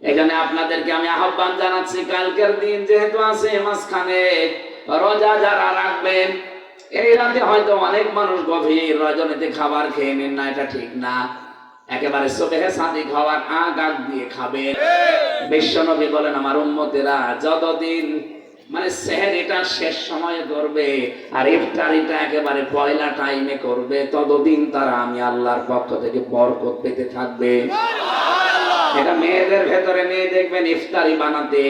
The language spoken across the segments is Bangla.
এখানে আপনাদেরকে আমি আহ্বান জানাচ্ছি, কালকের দিন যেহেতু আছে মাঝখানে, রোজা যারা রাখবেন, এই রাতে হয়তো অনেক মানুষ গভীর রজনীতে খাবার খেয়ে নেন না, এটা ঠিক না। একেবারে সুবহে সাদিক হওয়ার আগ দিয়ে খাবেন। বিশ্বনবী বলেন, আমার উম্মতেরা যতদিন মানে সেহরিটা শেষ সময়ে করবে আর ইফতারিটা একেবারে পয়লা টাইমে করবে, ততদিন তারা আমি আল্লাহর পক্ষ থেকে বরকত পেতে থাকবে। এটা মেয়েদের ভেতরে মেয়ে দেখবেন ইফতারি বানাতে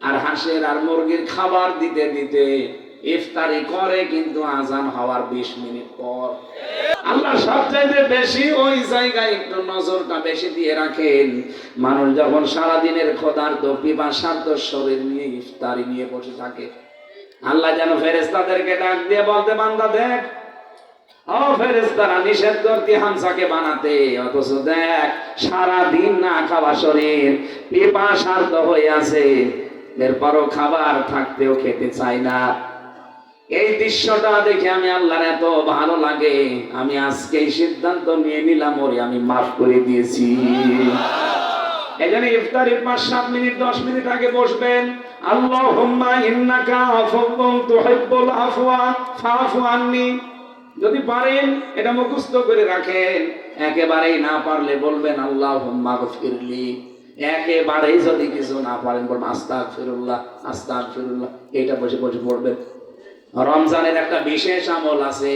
আর হাঁসের আর মুরগির খাবার দিতে দিতে ইফতারি করে, কিন্তু আজান হওয়ার 20 মিনিট পর। আল্লাহ সবচাইতে বেশি ওই জায়গায় একটু নজরটা বেশি দিয়ে রাখেন। মানুষ যখন সারাদিনের ক্ষুধার্ত পিপাসার্ত শরীর নিয়ে ইফতারি নিয়ে বসে থাকে, আল্লাহ যেন ফেরেশতাদেরকে ডাক দিয়ে বলতে, বান্দা দেখ, ও ফেরেশতারা নিষেধ করতে হামসাকে বানাতে, অথচ দেখ সারাদিন না খাওয়া শরীর পিপাসার্ত হয়ে আছে, এরপরও খাবার থাকতেও খেতে চাই না। এই দৃশ্যটা দেখে আমি আল্লাহর এত ভালো লাগে, আমি আজকে এই সিদ্ধান্ত নিয়ে নিলাম, ওরে আমি মাফ করে দিয়েছি। এখানে ইফতারির 5-7 মিনিট 10 মিনিট আগে বসবেন, আল্লাহুম্মা ইন্নাকা আফুউন তুহিব্বুল আফওয়া ফাআফু আন্নি। যদি পারেন এটা মুখস্থ করে রাখেন, একেবারেই না পারলে বলবেন আল্লাহুম্মা গফিরলি। একেবারেই যদি কিছু না পারেন বলবেন আস্তাগফিরুল্লাহ আস্তাগফিরুল্লাহ। এটা বসে বসে পড়বেন। রমজানের একটা বিশেষ আমল আছে,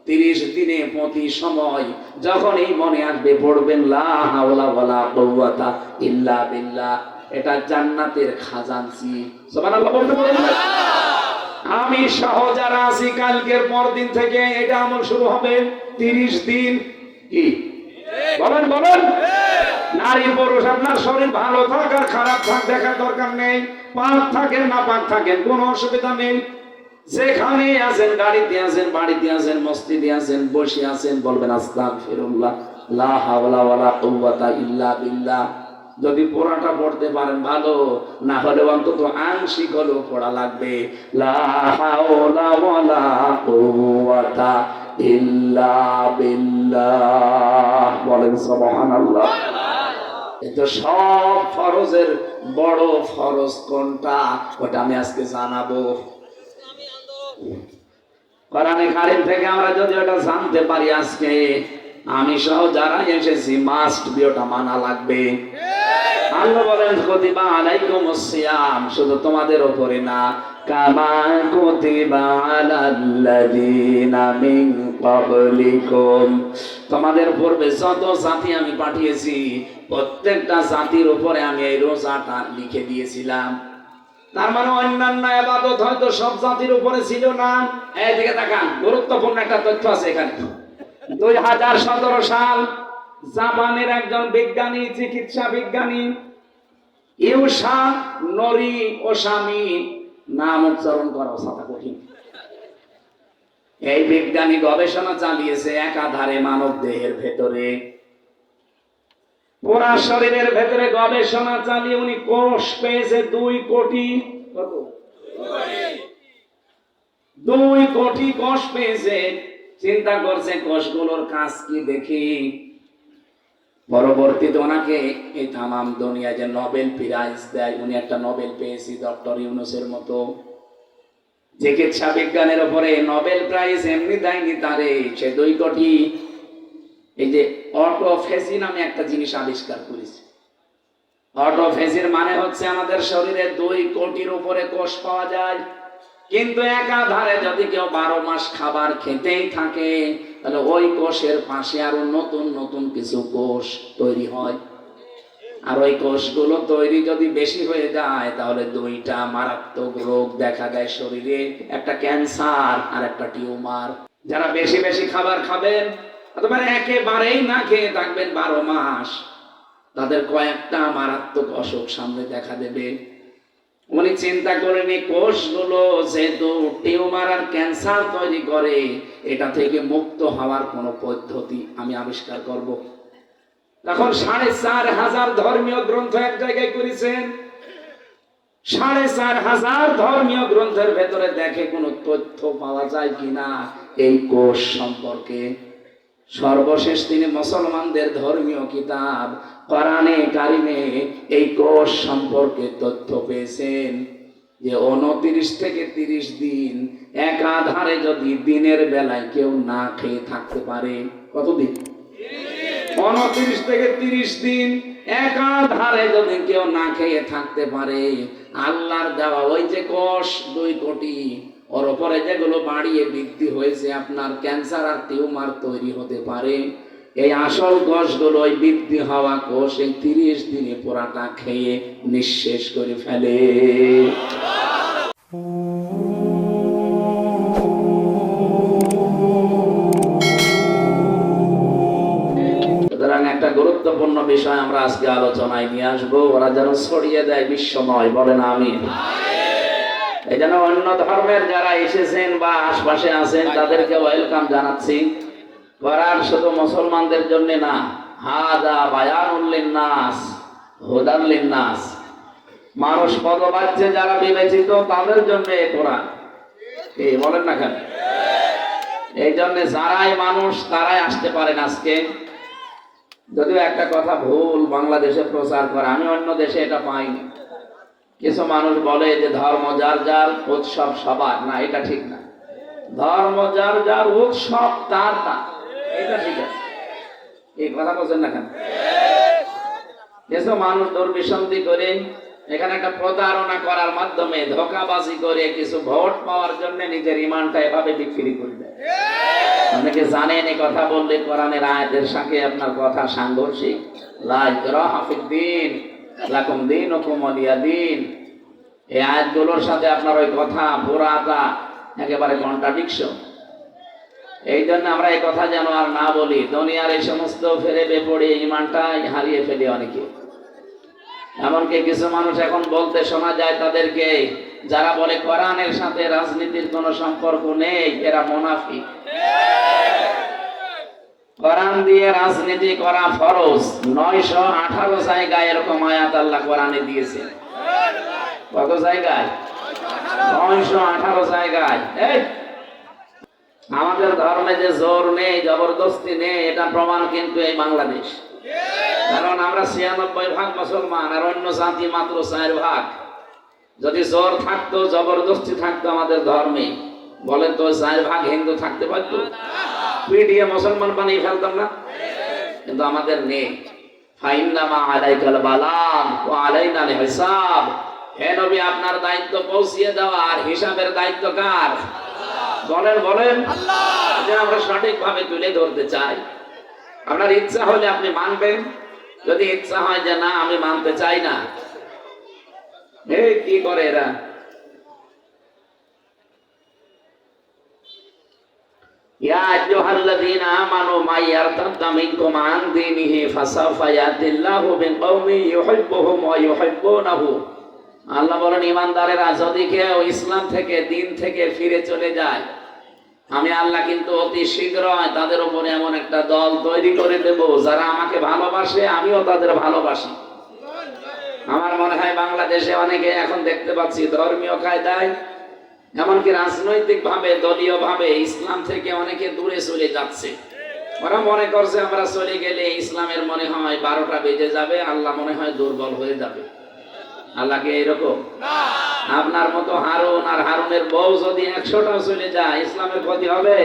30 দিনে প্রতি সময় যখনই মনে আসবে পড়বেন লা হাওলা ওয়ালা কুওয়াতা ইল্লা বিল্লাহ। এটা জান্নাতের খাজানচি। সুবহানাল্লাহ বলতে পারবেন? আমি সহ যারা আছি কালকের পর দিন থেকে এটা আমল শুরু হবে। 30 দিন কি বলেন বলেন? নারী পুরুষ আপনার শরীর ভালো থাক আর খারাপ থাক দেখার দরকার নেই, পাক থাকেন না পাক থাকেন কোনো অসুবিধা নেই। যেখানে আছেন, গাড়িতে আছেন, বাড়িতে আছেন, মসজিদে আছেন, বসে আছেন, বলবেন আস্তাগফিরুল্লাহ লা হাওলা ওয়ালা কুওয়াতা ইল্লা বিল্লাহ। যদি পুরাটা পড়তে পারেন ভালো, না হলে অন্তত আংশিক হলেও পড়া লাগবে। লা হাওলা ওয়ালা কুওয়াতা ইল্লা বিল্লাহ। বলেন সুবহানাল্লাহ। তো সব ফরজের বড় ফরজ কোনটা, ওটা আমি আজকে জানাবো। কোরআনে কারীম থেকে আমরা যদি ওটা জানতে পারি, আজকে আমি সহ যারা এসেছি মাস্ট বি ওটা মানা লাগবে। আল্লাহ বলেন কুতিবা আলাইকুমুস সিয়াম, শুধু তোমাদের উপরে না, কামা কুতিবা আলাল্লাযিনা মিন ক্বাবলিকুম, তোমাদের পূর্বে যত জাতি আমি পাঠিয়েছি প্রত্যেকটা জাতির উপরে আমি এই রোজাটা লিখে দিয়েছিলাম। তার মানে অন্যান্য ইবাদত হয়তো সব জাতির উপরে ছিল না। এইদিকে তাকান, গুরুত্বপূর্ণ একটা তথ্য আছে এখানে। 2017 সাল জাপানের একজন বিজ্ঞানী, চিকিৎসা বিজ্ঞানী ইউসা নরি ওসামি, নাম উচ্চারণ করা সাথে কঠিন। এই বিজ্ঞানী গবেষণা চালিয়েছে একাধারে মানব দেহের ভেতরে, পুরা শরীরের ভেতরে গবেষণা চালিয়ে উনি কোষ পেয়েছে 2 কোটি। কত? 2 কোটি কোষ পেয়েছে। চিন্তা করছে কোষগুলোর কাজ কি দেখি। পরবর্তীতে ওনাকে এই তামাম দুনিয়া যে নোবেল প্রাইজ দেয়, উনি একটা নোবেল পেয়েছি ডক্টর ইউনূসের মতো। চিকিৎসা বিজ্ঞানের উপরে নোবেল প্রাইজ এমনি দেয়নি তারে, সে 2 কোটি। এই যে অটোফেজি নামে একটা জিনিস আবিষ্কার করেছে। অটোফেজির মানে হচ্ছে আমাদের শরীরে 2 কোটির উপরে কোষ পাওয়া যায়, কিন্তু একাধারে যদি কেউ 12 মাস খাবার খেতেই থাকে, তাহলে ওই কোষের পাশে আরো নতুন নতুন কিছু কোষ তৈরি হয়। আর ওই কোষগুলো তৈরি যদি বেশি হয়ে যায়, তাহলে 2টা মারাত্মক রোগ দেখা দেয় শরীরে, একটা ক্যান্সার আর একটা টিউমার। যারা বেশি বেশি খাবার খাবেন অথবা একেবারেই না খেয়ে থাকবেন 12 মাস, তাদের কয়েকটা মারাত্মক অসুখ সামনে দেখা দেবে। উনি চিন্তা করেনি কোষগুলো যেহেতু টিউমার আর ক্যান্সার তৈরি করে, এটা থেকে মুক্ত হওয়ার কোন পদ্ধতি আমি আবিষ্কার করব। তখন 4500 ধর্মীয় গ্রন্থ এক জায়গায় করেছেন। 4500 ধর্মীয় গ্রন্থের ভেতরে দেখে কোনো তথ্য পাওয়া যায় কিনা এই কোষ সম্পর্কে। সর্বশেষ তিনি মুসলমানদের ধর্মীয় কিতাব কোরআনে কারিমে এই কোষ সম্পর্কে তথ্য পেয়েছেন যে 29 থেকে 30 দিন একাধারে যদি দিনের বেলায় কেউ না খেয়ে থাকতে পারে, কতদিন? 29 থেকে 30 দিন একাধারে যদি কেউ না খেয়ে থাকতে পারে, আল্লাহর দেওয়া ওই যে কোষ 2 কোটি, ওর উপরে যেগুলো বাড়িয়ে বৃদ্ধি হয়েছে, আপনার ক্যান্সার আর টিউমার তৈরি হতে পারে, এই আসল কোষগুলো ওই বৃদ্ধি হওয়া কোষ এই 30 দিনে পুরাটা খেয়ে নিঃশেষ করে ফেলে। সুতরাং একটা গুরুত্বপূর্ণ বিষয় আমরা আজকে আলোচনায় নিয়ে আসবো, ওরা যেন ছড়িয়ে দেয় বিশ্বময়, বলেন আমিন। এই জন্য অন্য ধর্মের যারা এসেছেন বা আশপাশে আছেন তাদেরকে ওয়েলকাম জানাচ্ছি। কোরআন শুধু মুসলমানদের জন্য না, হাদা বায়ানুল লিন্নাস হুদাল লিন্নাস, মানুষ পদবাচ্যে যারা বিবেচিত তাদের জন্য এই কোরআন। এই বলেন না কেন? এই জন্য যারাই মানুষ তারাই আসতে পারেন আজকে। যদিও একটা কথা ভুল বাংলাদেশে প্রচার করে, আমি অন্য দেশে এটা পাইনি। কিছু মানুষ বলে যে ধর্ম যার যার, উৎসব সবার, না এটা ঠিক না। ধর্ম যার যার, উৎসব তার তার, এটা ঠিক আছে। এই কথা বলছেন না কেন? কিছু মানুষ দুর্বিসন্ধি করে এখানে একটা প্রতারণা করার মাধ্যমে ধোঁকাবাজি করে কিছু ভোট পাওয়ার জন্য নিজের ইমানটা এভাবে বিক্রি করে দেয়। অনেকে জানেন এই কথা বললে কোরআনের আয়াতের সাথে আপনার কথা সাংঘর্ষিক। লা ইকরাহা ফিদ্দীন লাকুম দীনুকুম ওয়ালিয়া দীন, এই আয়াতগুলোর সাথে আপনার ওই কথা পুরাটা একেবারে কন্ট্রাডিকশন। এই জন্য আমরা এই কথা যেন আর না বলি। দুনিয়ার এই সমস্ত ফেরে বেপড়ে ইমানটাই হারিয়ে ফেলে অনেকে। এমনকি কিছু মানুষ এখন বলতে শোনা যায় তাদেরকে, যারা বলে কোরআনের সাথে রাজনীতির কোনো সম্পর্ক নেই, এরা মুনাফিক। কোরআন দিয়ে রাজনীতি করা ফরজ। 918 জায়গায় এরকম আয়াত আল্লাহ কোরআনে দিয়েছে। কত জায়গায়? 918 জায়গায়। এই আমাদের ধর্মে যে জোর নেই, জবরদস্তি নেই, এটা প্রমাণ কিন্তু এই বাংলাদেশ। কারণ আমরা 96% মুসলমান আর অন্য জাতি মাত্র 4%। যদি জোর থাকতো, জবরদস্তি থাকতো আমাদের ধর্মে, বলেন তো 4% হিন্দু থাকতে পারতো? পিটিয়ে মুসলমান বানিয়ে ফেলতাম না? কিন্তু আমাদের নেই। ফাইন্নামা আলাইকাল বালাগ ওয়া আলাইনাল হিসাব। হে নবী, আপনার দায়িত্ব পৌঁছিয়ে দেওয়া, আর হিসাবের দায়িত্ব কার? বলেন বলেন। আল্লাহ। আমরা সঠিকভাবে তুলে ধরতে চাই। আপনার ইচ্ছা হলে আপনি মানবেন, যদি ইচ্ছা হয় যে না আমি মানতে চাই না, এই কি করে এরা? ইয়া আইয়ুহাল্লাযীনা আমানু মান ইয়ারতাদ্দা মিনকুম আন দীনিহি ফাসাওফা ইয়াতিল্লাহু বিকওমিন ইউহিব্বুহুম ওয়া ইউহিব্বুনাহু। আল্লাহ বলেন, ঈমানদারেরা যদি কেউ ইসলাম থেকে, দিন থেকে ফিরে চলে যায়, আমি আল্লাহ কিন্তু অতি শীঘ্রই তাদের উপরে এমন একটা দল তৈরি করে দেব যারা আমাকে ভালোবাসে, আমিও তাদের ভালোবাসি। আমার মনে হয় বাংলাদেশে অনেকে এখন দেখতে পাচ্ছি ধর্মীয় কায়দায়, এমনকি রাজনৈতিক ভাবে, দলীয় ভাবে ইসলাম থেকে অনেকে দূরে চলে যাচ্ছে। ওরা মনে করছে আমরা চলে গেলে ইসলামের মনে হয় 12টা বেজে যাবে, আল্লাহ মনে হয় দুর্বল হয়ে যাবে। আল্লাহকে এরকম? আপনার মতো হারুন আর হারুনের বউ যদি 100টা চলে যায়, ইসলামের ক্ষতি হবে?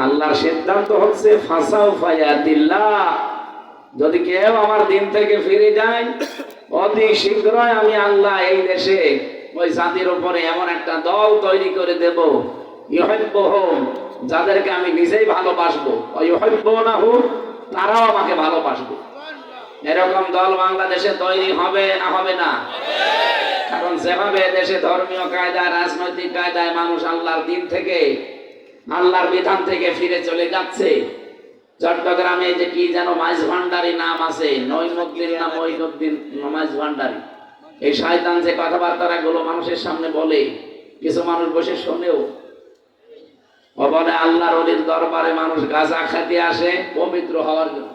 আল্লাহর সিদ্ধান্ত হচ্ছে ফাসাউফা ইয়াতিল্লাহ, যদি কেউ আমার দিন থেকে ফিরে যায়, অতি শীঘ্রই আমি আল্লাহ এই দেশে ওই জাতির উপরে এমন একটা দল তৈরি করে দেব, ইউহিব্বুহুম, যাদেরকে আমি নিজেই ভালোবাসবো, ওয়া ইউহিব্বুনাহু, তারাও আমাকে ভালোবাসবে। এরকম দল বাংলাদেশে তৈরি হবে না হবে না? কারণ যেভাবে দেশে ধর্মীয় কায়দায়, রাজনৈতিক কায়দায় মানুষ আল্লাহর দিন থেকে, আল্লাহর বিধান থেকে ফিরে চলে যাচ্ছে। চট্টগ্রামে যে কি যেন মাইজ ভান্ডারি নাম আছে, নঈমুদ্দিন না মঈনুদ্দিন মাইজ ভান্ডারি, এই শয়তান যে কথাবার্তা গুলো মানুষের সামনে বলে, কিছু মানুষ বসে শোনেও। ও বলে আল্লাহর ওলির দরবারে মানুষ গাঁজা খেতে আসে পবিত্র হওয়ার জন্য।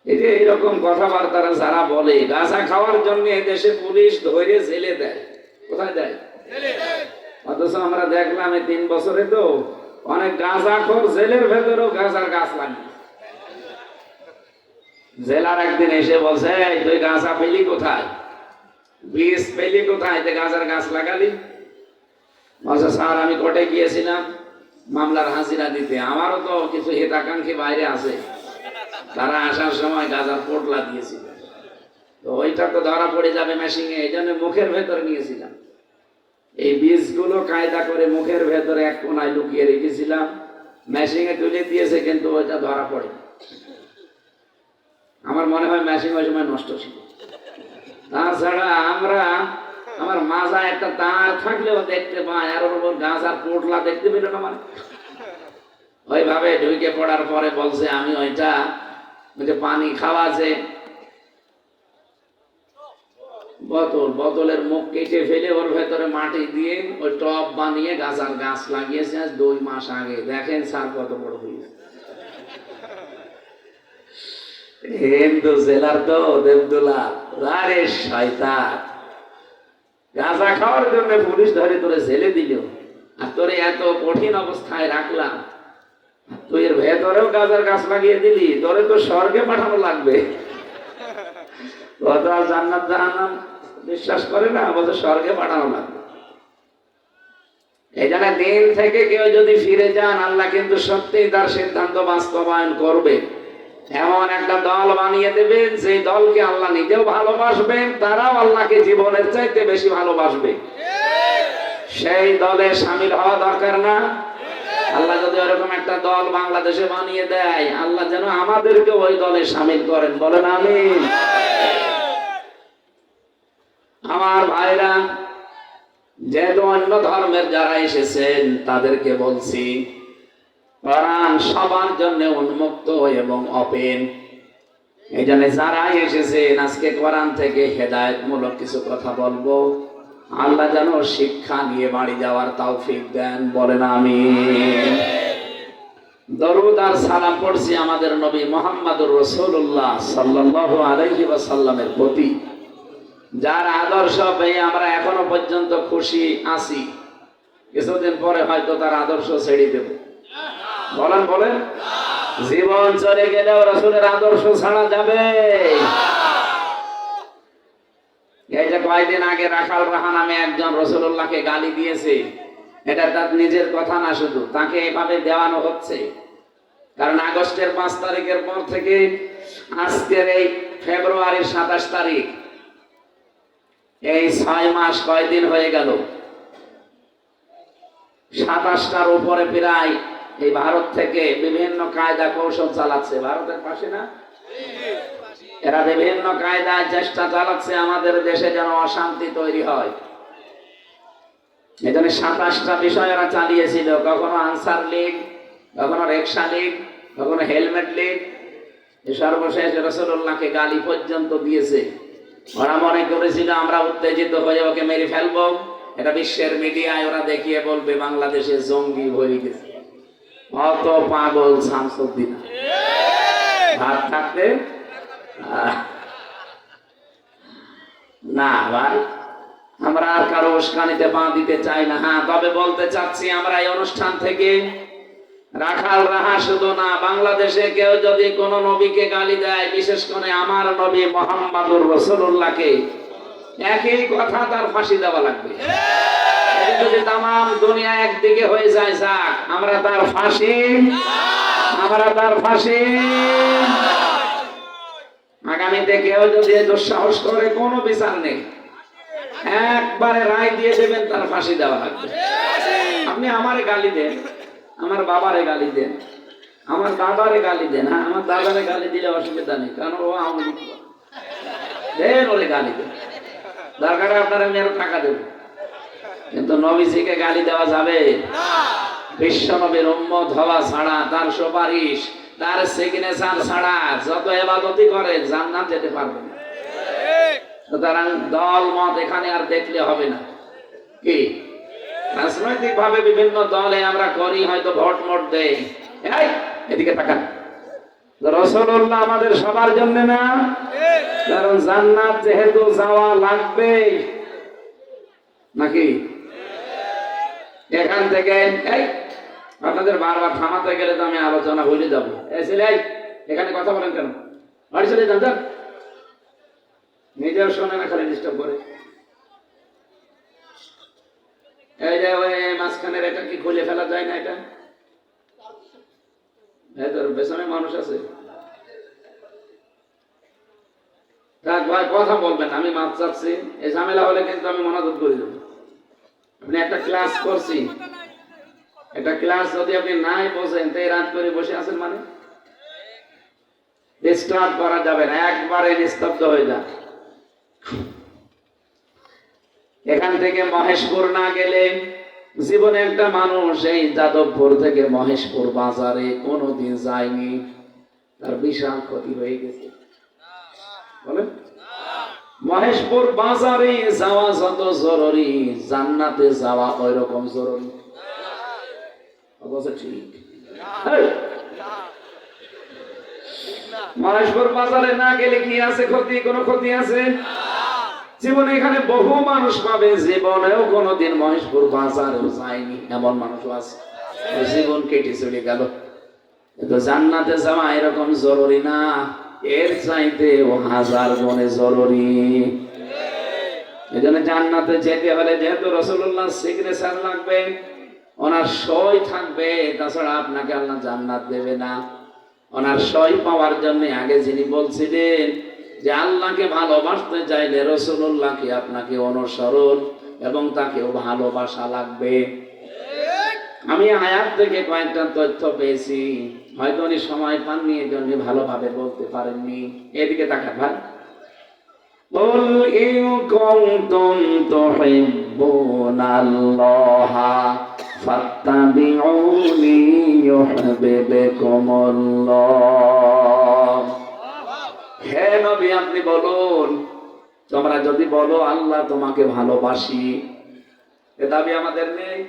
এই যে এইরকম কথাবার্তা যারা বলে, গাঁজা খাওয়ার জন্য এই দেশে পুলিশ ধরে জেলে দেয়। কোথায় দেয়? অথচ আমরা দেখলাম এই 3 বছরে তো অনেক গাঁজাখোর জেলের ভেতরেও গাঁজার গাছ লাগিয়ে। জেলার একদিন এসে বলছে, "এই তুই গাঁজা পেলি কোথায়, বীজ পেলি কোথায়, তুই গাঁজার গাছ লাগালি?" বলছে, "স্যার আমি কোর্টে গিয়েছিলাম মামলার হাজিরা দিতে, আমারও তো কিছু হিতাকাঙ্ক্ষী বাইরে আছে, তারা আসার সময় গাঁজার পোটলা দিয়েছিল, তো ওইটা তো ধরা পড়ে যাবে মেশিনে, এই জন্য মুখের ভেতরে নিয়েছিলাম, এই বীজগুলো কায়দা করে মুখের ভেতরে এক কোনায় লুকিয়ে রেখেছিলাম, মেশিনে তুলে দিয়েছে কিন্তু ওইটা ধরা পড়ে। আমার মনে হয় মেশিন ওই সময় নষ্ট ছিল। তাছাড়া আমার মাজা একটা তার থাকলেও দেখতে পাই, আর ওর উপর গাঁজার পোটলা দেখতে পেল না, মানে ওইভাবে ঢুকে পড়ার পরে বলছে, আমি ওইটা পানি খাওয়া যে বোতলের মুখ কেটে ফেলে ওর ভেতরে মাটি দিয়ে ওই টব বানিয়ে গাঁজার গাছ লাগিয়েছে আজ 2 মাস আগে। দেখেন স্যার কত বড় হয়েছে। হিন্দু জেলার তো দেবদুলা, আরে শয়তান, গাঁজা খাওয়ার জন্য পুলিশ ধরে তোরে জেলে দিল, আর তোরে এত কঠিন অবস্থায় রাখলাম, তুই এর ভেতরেও গাঁজার গাছ লাগিয়ে দিলি, তোরে তো স্বর্গে পাঠানো লাগবে। কত আর জান্নাত জাহান্নাম বিশ্বাস করে না, বলছে স্বর্গে পাঠানো লাগবে। এই জন্য দিন থেকে কেউ যদি ফিরে যান, আল্লাহ কিন্তু সত্যিই তার সিদ্ধান্ত বাস্তবায়ন করবে। এমন একটা দল বানিয়ে দেবেন, সেই দলকে আল্লাহ নিজেও ভালোবাসবেন, তারাও আল্লাহকে জীবনের চাইতে বেশি ভালোবাসবে। সেই দলে শামিল হওয়া দরকার না? আল্লাহ যদি এরকম একটা দল বাংলাদেশে বানিয়ে দেয়, আল্লাহ যেন আমাদেরকে ওই দলে শামিল করেন, বলেন আমিন। আমার ভাইরা, যেহেতু অন্য ধর্মের যারা এসেছেন তাদেরকে বলছি, কোরআন সবার জন্য উন্মুক্ত এবং ওপেন। এই জন্য যারা এসেছেন আজকে কোরআন থেকে হেদায়েতমূলক কিছু কথা বলবো, আল্লাহ যেন শিক্ষা নিয়ে বাড়ি যাওয়ার তৌফিক দেন, বলেন আমিন। দরুদ আর সালাম পড়ছি আমাদের নবী মুহাম্মদুর রাসূলুল্লাহ সাল্লাল্লাহু আলাইহি ওয়াসাল্লামের প্রতি, যার আদর্শ পেয়ে আমরা এখনো পর্যন্ত খুশি আছি। কিছুদিন পরে হয়তো তার আদর্শ ছেড়ে দেব, বলেন বলেন। জীবন চলে গেলেও রাসূলের আদর্শ ছাড়া যাবে? এই যে কয়েকদিন আগে রাখাল রাহা নামে একজন রাসূলুল্লাহকে গালি দিয়েছে, এটা তার নিজের কথা না, শুধু তাকে এভাবে দেওয়ানো হচ্ছে। কারণ আগস্টের 5 তারিখের পর থেকে আজকের এই ফেব্রুয়ারির 27 তারিখ, এই 6 মাস কয়দিন হয়ে গেল, 27টার উপরে প্রায় এই ভারত থেকে বিভিন্ন কায়দা কৌশল চালাচ্ছে। ভারতের পাশে না, এরা বিভিন্ন কায়দায় চেষ্টা চালাচ্ছে আমাদের দেশে যেন অশান্তি তৈরি হয়। এই জন্য 27টা বিষয় এরা চালিয়েছিল, কখনো আনসার লীগ, কখনো রিকশা লীগ, কখনো হেলমেট লীগ, সর্বশেষ রাসূলুল্লাহকে গালি পর্যন্ত দিয়েছে। ওরা মনে করেছিল আমরা উত্তেজিত হয়ে ওকে মেরে ফেলবো, এটা বিশ্বের মিডিয়ায় ওরা দেখিয়ে বলবে বাংলাদেশে জঙ্গি ভরে গেছে। অত পাগল শামসুদ্দিন ভাত থাকতে না ভাই, আমরা আর কারো উস্কানিতে পা দিতে চাই না। হ্যাঁ, তবে বলতে চাচ্ছি, আমরা এই অনুষ্ঠান থেকে রাখাল রাহা শুধু না, বাংলাদেশে কেউ যদি কোন নবীকে গালি দেয়, বিশেষ করে আমার নবী মুহাম্মদুর রাসূলুল্লাহকে, একই কথা, তার ফাঁসি দেওয়া লাগবে। যদি তাম দুনিয়া একদিকে হয়ে যায়, যাক, আমরা তার ফাঁসি, আমরা তার ফাঁসি। আগামীতে কেউ যদি দুঃসাহস করে, কোনো বিচার নেই, একবারে রায় দিয়ে দেবেন, তার ফাঁসি দেওয়া লাগবে। আপনি আমারে গালি দেন, আমার বাবারে গালি দেন, আমার দাদারে গালি দেন, হ্যাঁ আমার দাদারে গালি দিলে অসুবিধা নেই, কারণ ও আওয়ামী লীগ দেন, ওরে গালি দেন, দরকার আপনারা আমি আরো টাকা দেব, কিন্তু নবীজিকে গালি দেওয়া যাবে? বিশ্ব নবীর উম্মত হওয়া ছাড়া, তার সুপারিশ, তার সিগনেচার ছাড়া যত ইবাদতই করে জান্নাত যেতে পারবে না। সুতরাং দল মত এখানে আর দেখলে হবে না। কি রাজনৈতিক ভাবে বিভিন্ন দলে আমরা করি, হয়তো ভোট মোট দেই, এদিকে তাকান, রাসূলুল্লাহ আমাদের সবার জন্য না, কারণ জান্নাত যেহেতু যাওয়া লাগবে নাকি, এখান থেকে এই আপনাদের বারবার থামাতে গেলে তো আমি আলোচনা ভুলে যাবো। এখানে কথা বলেন কেন? বাড়ি চলে যান, যান। নিজেও শোনে না, খালি ডিস্টার্ব করে। এই যে ওই মাঝখানের এটা কি খুলে ফেলা যায় না? এটা পেছনে মানুষ আছে। ভাই কথা বলবেন, আমি মাপ চাচ্ছি। এই ঝামেলা হলে কিন্তু আমি মনোযোগ করে দেবো। আপনি একটা ক্লাস করছি, একটা ক্লাস যদি আপনি নাই বোঝেন তাই রাত করে বসে আছেন, মানে ডিস্টার্ব করা যাবে না, একবারে নিস্তব্ধ হয়ে যান। এখান থেকে মহেশপুর না গেলে জীবনে একটা মানুষ এই যাদবপুর থেকে মহেশপুর বাজারে কোনোদিন যায়নি, তার বিশাল ক্ষতি হয়ে গেছে। বলেন, মহেশপুর বাজারে যাওয়া যত জরুরি, জান্নাতে যাওয়া ওই রকম জরুরি। অবশ্য ঠিক। মহেশপুর বাজারে না গেলে কি আছে ক্ষতি? কোনো ক্ষতি আছে? জীবনে এখানে বহু মানুষ পাবে জীবনেও কোনোদিন মহেশপুর বাজারেও যায়নি, এমন মানুষও আছে, জীবন কেটে চলে গেল। কিন্তু জান্নাতে যাওয়া এরকম জরুরি না, এর চাইতে ও হাজার গুণে জরুরি। এই জন্য জান্নাতে যেতে হলে যেহেতু রাসূলুল্লাহ সিগনেচার লাগবে, ওনার সই থাকবে, তাছাড়া আপনাকে আল্লাহ জান্নাত দেবে না। ওনার সই পাওয়ার জন্য আগে যিনি বলছিলেন যে আল্লাহকে ভালোবাসতে চাইলে রাসূলুল্লাহকে আপনাকে অনুসরণ এবং তাকেও ভালোবাসা লাগবে। আমি আয়াত থেকে কয়েকটা তথ্য পেয়েছি, হয়তো উনি সময় পাননি, এই জন্য ভালোভাবে বলতে পারেননি। এদিকে তাকান ভাই। قُلْ إِن كُنتُمْ تُحِبُّونَ اللَّهَ فَاتَّبِعُونِي يُحْبِبْكُمُ اللَّهُ। হে নবী, আপনি বলুন, তোমরা যদি বলো আল্লাহ তোমাকে ভালোবাসি, এ দাবি আমাদের নেই?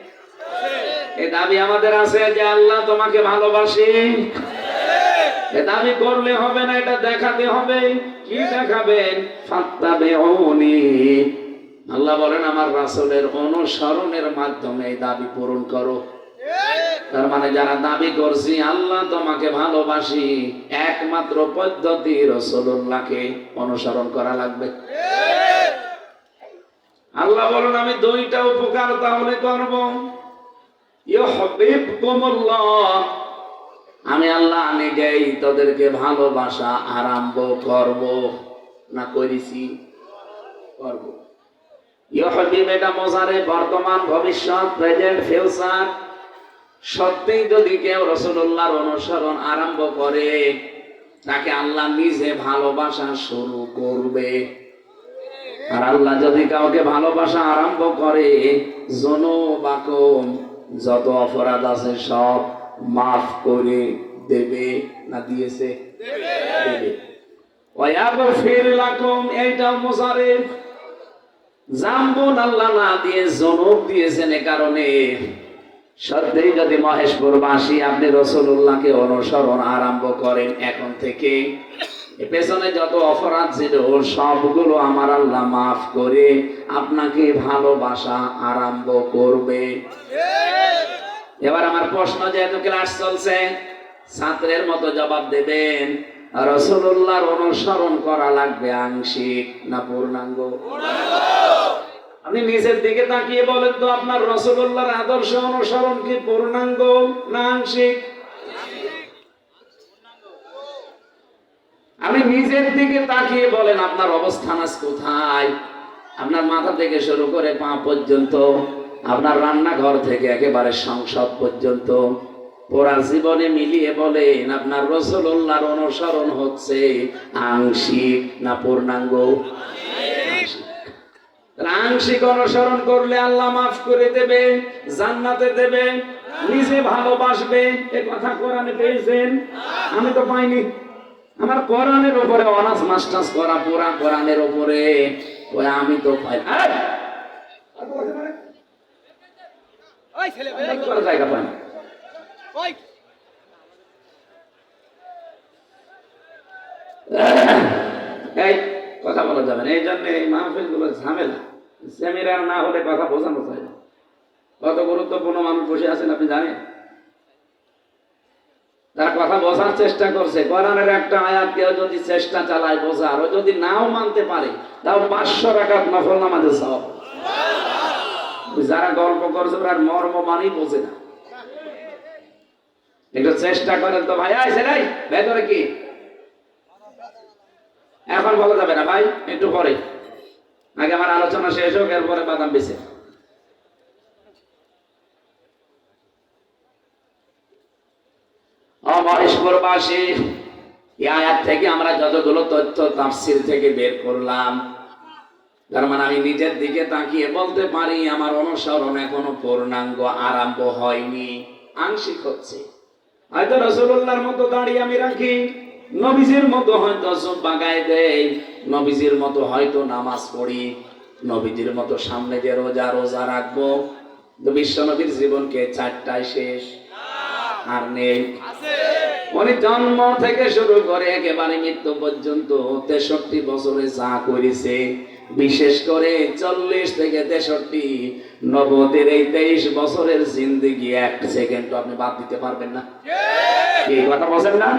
এই দাবি আমাদের আছে যে আল্লাহ তোমাকে ভালোবাসি। এ দাবি করলে হবে না, এটা দেখাতে হবে। কি দেখাবেন? ফাত্তাবিউনি, আল্লাহ বলেন আমার রাসূলের অনুসরণের মাধ্যমে এই দাবি পূরণ করো। তার মানে যারা দাবি করছি আল্লাহ তোমাকে ভালোবাসি, একমাত্র পদ্ধতি রাসূলুল্লাহকে অনুসরণ করা লাগবে। আল্লাহ বলেন আমি দুইটা উপকার তাহলে করব। ইউহিব্বুকুমুল্লাহ, আমি আল্লাহ নিজেই তোদেরকে ভালোবাসা আরম্ভ করব, না করেছি? করব। ইউহিব এটা মোজারে, বর্তমান, ভবিষ্যৎ, প্রেজেন্ট, ফিউচার। সত্যি যদি কেউ রাসূলুল্লাহর অনুসরণ আরম্ভ করে, তাকে আল্লাহ নিজে ভালোবাসা শুরু করবে। আর আল্লাহ যদি কাউকে ভালোবাসা আরম্ভ করে, যুনুবাকুম, যত অপরাধ আছে সব মাফ করে দেবে, না দিয়েছে? দেবে। ওয়ায়াগফির লাকুম, এইটাও মুসারিফ। জামবুন আল্লাহ না দিয়ে যুনুব দিয়েছেন, এ কারণে সত্যি যদি মহেশপুরবাসী আপনি রাসূলুল্লাহকে অনুসরণ আরম্ভ করেন, এখন থেকে পেছনে যত অপরাধ ছিল সবগুলো আমার আল্লাহ মাফ করে আপনাকে ভালোবাসা আরম্ভ করবে। এবার আমার প্রশ্ন, যেহেতু ক্লাস চলছে, ছাত্রের মতো জবাব দেবেন। রাসূলুল্লাহর অনুসরণ করা লাগবে আংশিক না পূর্ণাঙ্গ? আপনি নিজের দিকে তাকিয়ে বলেন তো, আপনার রাসূলুল্লাহর আদর্শ অনুসরণ কি পূর্ণাঙ্গ না আংশিক? আপনি নিজের দিকে তাকিয়ে বলেন আপনার অবস্থান আজ কোথায়। আপনার মাথা থেকে শুরু করে পা পর্যন্ত, আপনার রান্নাঘর থেকে একেবারে সংসদ পর্যন্ত, পুরা জীবনে মিলিয়ে বলেন আপনার রাসূলুল্লাহর অনুসরণ হচ্ছে আংশিক না পূর্ণাঙ্গ? আংশিক অনুসরণ করলে আল্লাহ মাফ করে দেবে, জান্নাতে দেবে, নিজে ভালোবাসবে। এ কথা কোরআনে পেয়েছেন? আমি তো পাইনি। আমার কোরআনের উপরে অনার্স মাস্টার্স করা, পুরা কোরআনের উপরে, ওই আমি তো পাই জায়গা পাই। এই কথা বলা যাবে না, এই জন্য এই মাহফিল গুলো ঝামেলা। সেমিনার না হলে কথা বোঝানো যায় না। কত গুরুত্বপূর্ণ মানুষ বসে আছেন আপনি জানেন? তার কথা বোঝার চেষ্টা করছে। কোরআনের একটা আয়াত কেউ যদি চেষ্টা চালায় বোঝার, ও যদি নাও মানতে পারে, তাও 500 রাকাত নফল নামাজের সওয়াব। যারা গল্প করছে ওরা মর্ম মানেই বোঝে না। একটু চেষ্টা করেন তো ভাই। আইছে নাই ভেতরে কি এখন বলা যাবে না ভাই, একটু পরে, আগে আমার আলোচনা শেষ হোক, এরপরে বাদাম বেছে। মহেশপুরবাসী, এই আয়াত থেকে আমরা যতগুলো তথ্য তাফসীর থেকে বের করলাম, তার মানে আমি নিজের দিকে তাকিয়ে বলতে পারি আমার অনুসরণ এখনো পূর্ণাঙ্গ আরম্ভ হয়নি, আংশিক হচ্ছে। হয়তো রাসূলুল্লাহর মতো দাঁড়িয়ে আমি রাখি, নবীজির মতো হয়তো চোখ বাগায় দেই, নবীজির মতো হয়তো নামাজ পড়ি, নবীজির মতো সামনে যে রোজা রাখবো, তো বিশ্ব নবীর জীবনকে 4টায় শেষ আর নেই। উনি জন্ম থেকে শুরু করে একেবারে মৃত্যু পর্যন্ত 63 বছরে যা করেছে, বিশেষ করে 40 থেকে 63 নবুয়তের এই 23 বছরের জিন্দেগি 1 সেকেন্ড আপনি বাদ দিতে পারবেন না। এই কথা বলেন না?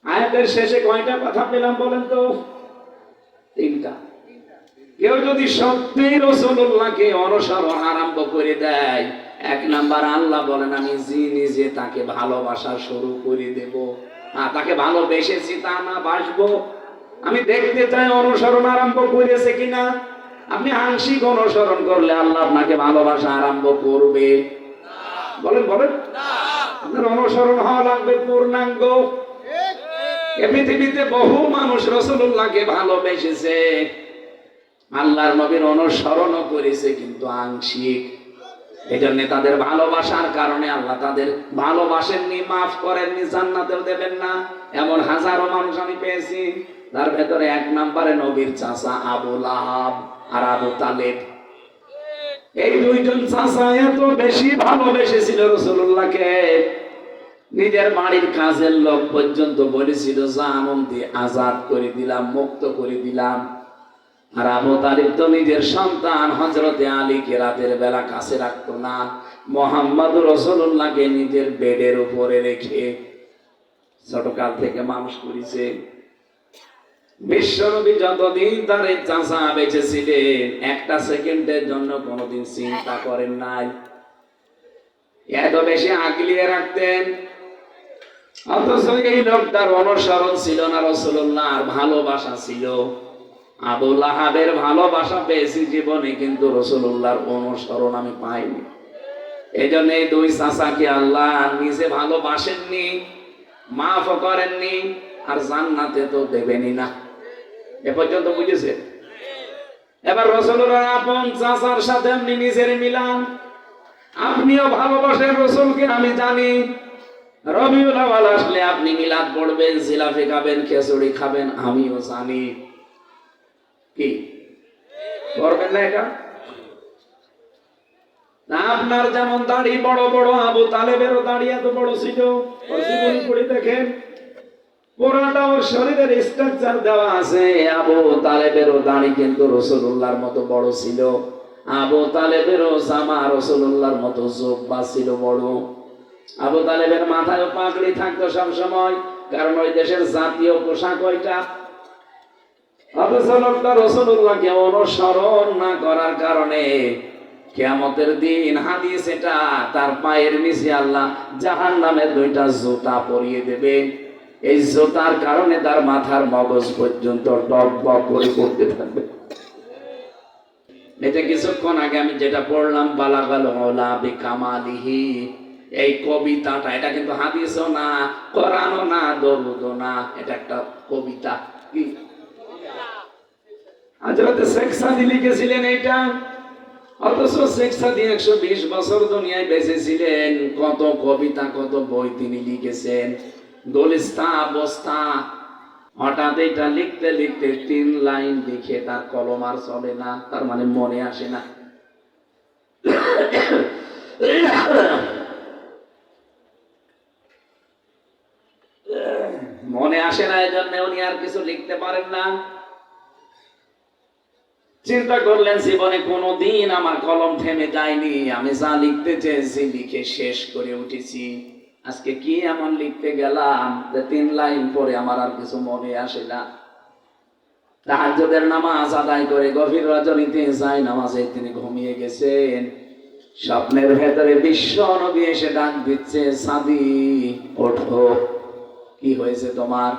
আয়াতের শেষে কয়টা কথা পেলাম বলেন তো? 3টা। কেউ যদি সত্যি রাসূলুল্লাহকে অনুসরণ আরম্ভ করে দেয়, 1 নাম্বার আল্লাহ বলেন আমি নিজে তাকে ভালোবাসা শুরু করে দেব। তাকে ভালোবেসেছি তা না, বাসবো। আমি দেখতে চাই অনুসরণ আরম্ভ করেছে কিনা। আপনি আংশিক অনুসরণ করলে আল্লাহ আপনাকে ভালোবাসা আরম্ভ করবে? বলেন বলেন। আপনার অনুসরণ হওয়া লাগবে পূর্ণাঙ্গ। এই পৃথিবীতে বহু মানুষ রাসূলুল্লাহকে ভালোবেসেছে, আল্লাহর নবীর অনুসরণও করেছে, কিন্তু আংশিক। এই জন্য তাদের ভালোবাসার কারণে আল্লাহ তাদের ভালোবাসেননি, মাফ করেননি, জান্নাতেও দেবেন না। এমন হাজারো মানুষ আমি পেয়েছি। তার ভেতরে 1 নম্বরে নবীর চাচা আবু লাহাব আর আবু তালেব। এই 2 জন চাচা এত বেশি ভালোবেসেছিল রাসূলুল্লাহকে, নিজের বাড়ির কাজের লোক পর্যন্ত বলেছিল জাহান্নামে আজাদ করে দিলাম, মুক্ত করে দিলাম। আর আবু তালিব তো নিজের সন্তান হযরতে আলীকে রাতের বেলা কাছে রাখতো না, মুহাম্মদুর রাসূলুল্লাহকে নিজের বেডের উপরে রেখে ছোটকাল থেকে মানুষ করেছে। বিশ্বনবী যতদিন তার চাচা বেঁচে ছিলেন, 1টা সেকেন্ডের জন্য কোনোদিন চিন্তা করেন নাই। এত বেশি আগলিয়ে রাখতেন। অথচ এই লোকটার অনুসরণ ছিল না রাসূলুল্লাহ, আর ভালোবাসা ছিল। আবু লাহাবের ভালোবাসা পেয়েছি জীবনে, কিন্তু রাসূলুল্লাহর অনুসরণ আমি পাইনি। এই জন্য এই 2 চাচাকে আল্লাহ নিজে ভালোবাসেননি, মাফ করেননি, আর জান্নাতে তো দেবেনই না। এ পর্যন্ত বুঝেছেন? এবার রাসূলুল্লাহর আপন চাচার সাথে আপনি নিজের মিলান। আপনিও ভালোবাসেন রাসূলকে, আমি জানি। রবিউল আউয়াল আসলে আপনি মিলাদ পড়বেন, জিলাপি খাবেন, খিচুড়ি খাবেন, আমিও জানি। কি করবেন না এটা? না, আপনার যেমন দাড়ি বড় বড়, আবু তালেবেরও দাড়ি এত বড় ছিল। ওর জীবনী পড়ে দেখেন, পুরাটা ওর শরীরের স্ট্রাকচার দেওয়া আছে। আবু তালেবেরও দাড়ি কিন্তু রাসূলুল্লাহর মতো বড় ছিল। আবু তালেবেরও জামা রাসূলুল্লাহর মতো জুব্বা ছিল বড়। আবু তালেবের মাথায় পাগড়ি থাকতো সব সময়, কারণ ওই দেশের জাতীয় পোশাক ওইটা। অথচ লোকটা রাসূলুল্লাহকে অনুসরণ না করার কারণে কিয়ামতের দিন হাদিস এটা, তার পায়ের নিচে আল্লাহ জাহান্নামের 2টা জুতা পরিয়ে দেবে। এই জুতার কারণে তার মাথার মগজ পর্যন্ত টকবক করে পড়তে থাকবে। এটা কিছুক্ষণ আগে আমি যেটা পড়লাম, বালাগাল উলা বিকামালিহি, এই কবিতাটা, এটা কিন্তু হাদিসও না, কোরআনও না, দরুদও না, এটা একটা কবিতা। কি হযরত শেখ সাদী লিখেছিলেন এইটা। অথচ শেখ সাদী 120 বছর দুনিয়ায় বেঁচে ছিলেন। কত কবিতা, কত বই তিনি লিখেছেন, দোলিস্তা বস্তা। হঠাৎ এটা লিখতে লিখতে 3 লাইন লিখে তার কলম আর চলে না, তার মানে মনে আসে না। মনে আসে না, এই জন্য উনি আর কিছু লিখতে পারেন না। চিন্তা করলেন জীবনে কোনোদিন আমার কলম থেমে যায়নি, আমি যা লিখতে চেয়েছি লিখে শেষ করে উঠেছি। আজকে কি এমন লিখতে গেলাম যে 3 লাইন পরে আমার আর কিছু মনে আসে না। তাহাজ্জুদের নামাজ আদায় করে গভীর রজনীতে যায় নামাজে তিনি ঘুমিয়ে গেছেন। স্বপ্নের ভেতরে বিশ্ব নবী এসে ডাক দিচ্ছে, সাদি ওঠো, কি হয়েছে তোমার?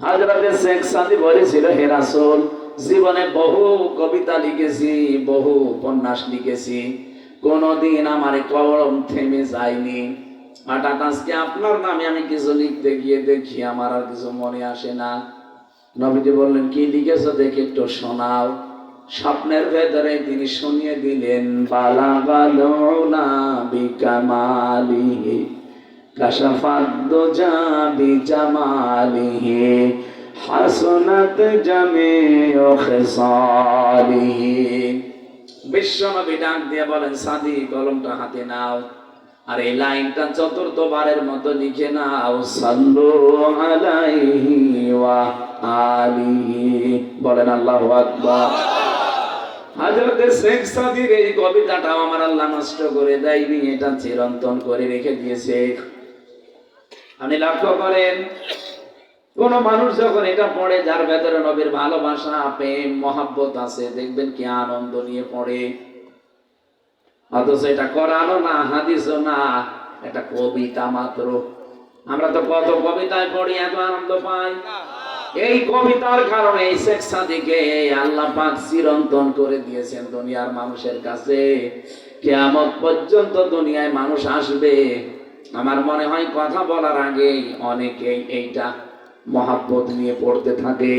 হযরতে শেখ সাদি বলেছিল, হে রাসূল, জীবনে বহু কবিতা লিখেছি, বহু উপন্যাস লিখেছি, কোনদিন আমার কলম থেমে যায়নি। হঠাৎ আজকে আপনার নামে আমি কিছু লিখতে গিয়ে দেখি আমার আর কিছু মনে আসে না। নবীজি বললেন, কি লিখেছো দেখে একটু শোনাও। স্বপ্নের ভেতরে তিনি শুনিয়ে দিলেন, বালাগালুনা বিকামালিহি কাশাফাদ্দুজা বিজামালিহি হাসনাত জামিউ খিসালিহি। বিশ্বনবী ডাক দিয়ে বলেন, সাদি কলমটা হাতে নাও, আর এই লাইনটা চতুর্থবারের মতো লিখে নাও, সাল্লু আলাইহি ওয়া আলিহি, বলেন আল্লাহু আকবার। হযরতে শেখ সাদির এই কবিতাটাও আমার আল্লাহ নষ্ট করে দেয়নি, এটা চিরন্তন করে রেখে দিয়েছে। আপনি লক্ষ্য করেন, কোন মানুষ যখন এটা পড়ে, যার ভেতরে নবীর ভালোবাসা, প্রেম, মহব্বত আছে, দেখবেন কি আনন্দ নিয়ে পড়ে। অথচ এটা কোরআনও না, হাদিসও না, এটা কবিতা মাত্র। আমরা তো কত কবিতায় পড়ি, এত আনন্দ পাই। এই কবিতার কারণে এই শেখ সাদিকে আল্লাহ পাক চিরন্তন করে দিয়েছেন দুনিয়ার মানুষের কাছে। কিয়ামত পর্যন্ত দুনিয়ায় মানুষ আসবে, আমার মনে হয় কথা বলার আগে অনেকেই এইটা মহব্বত নিয়ে পড়তে থাকে।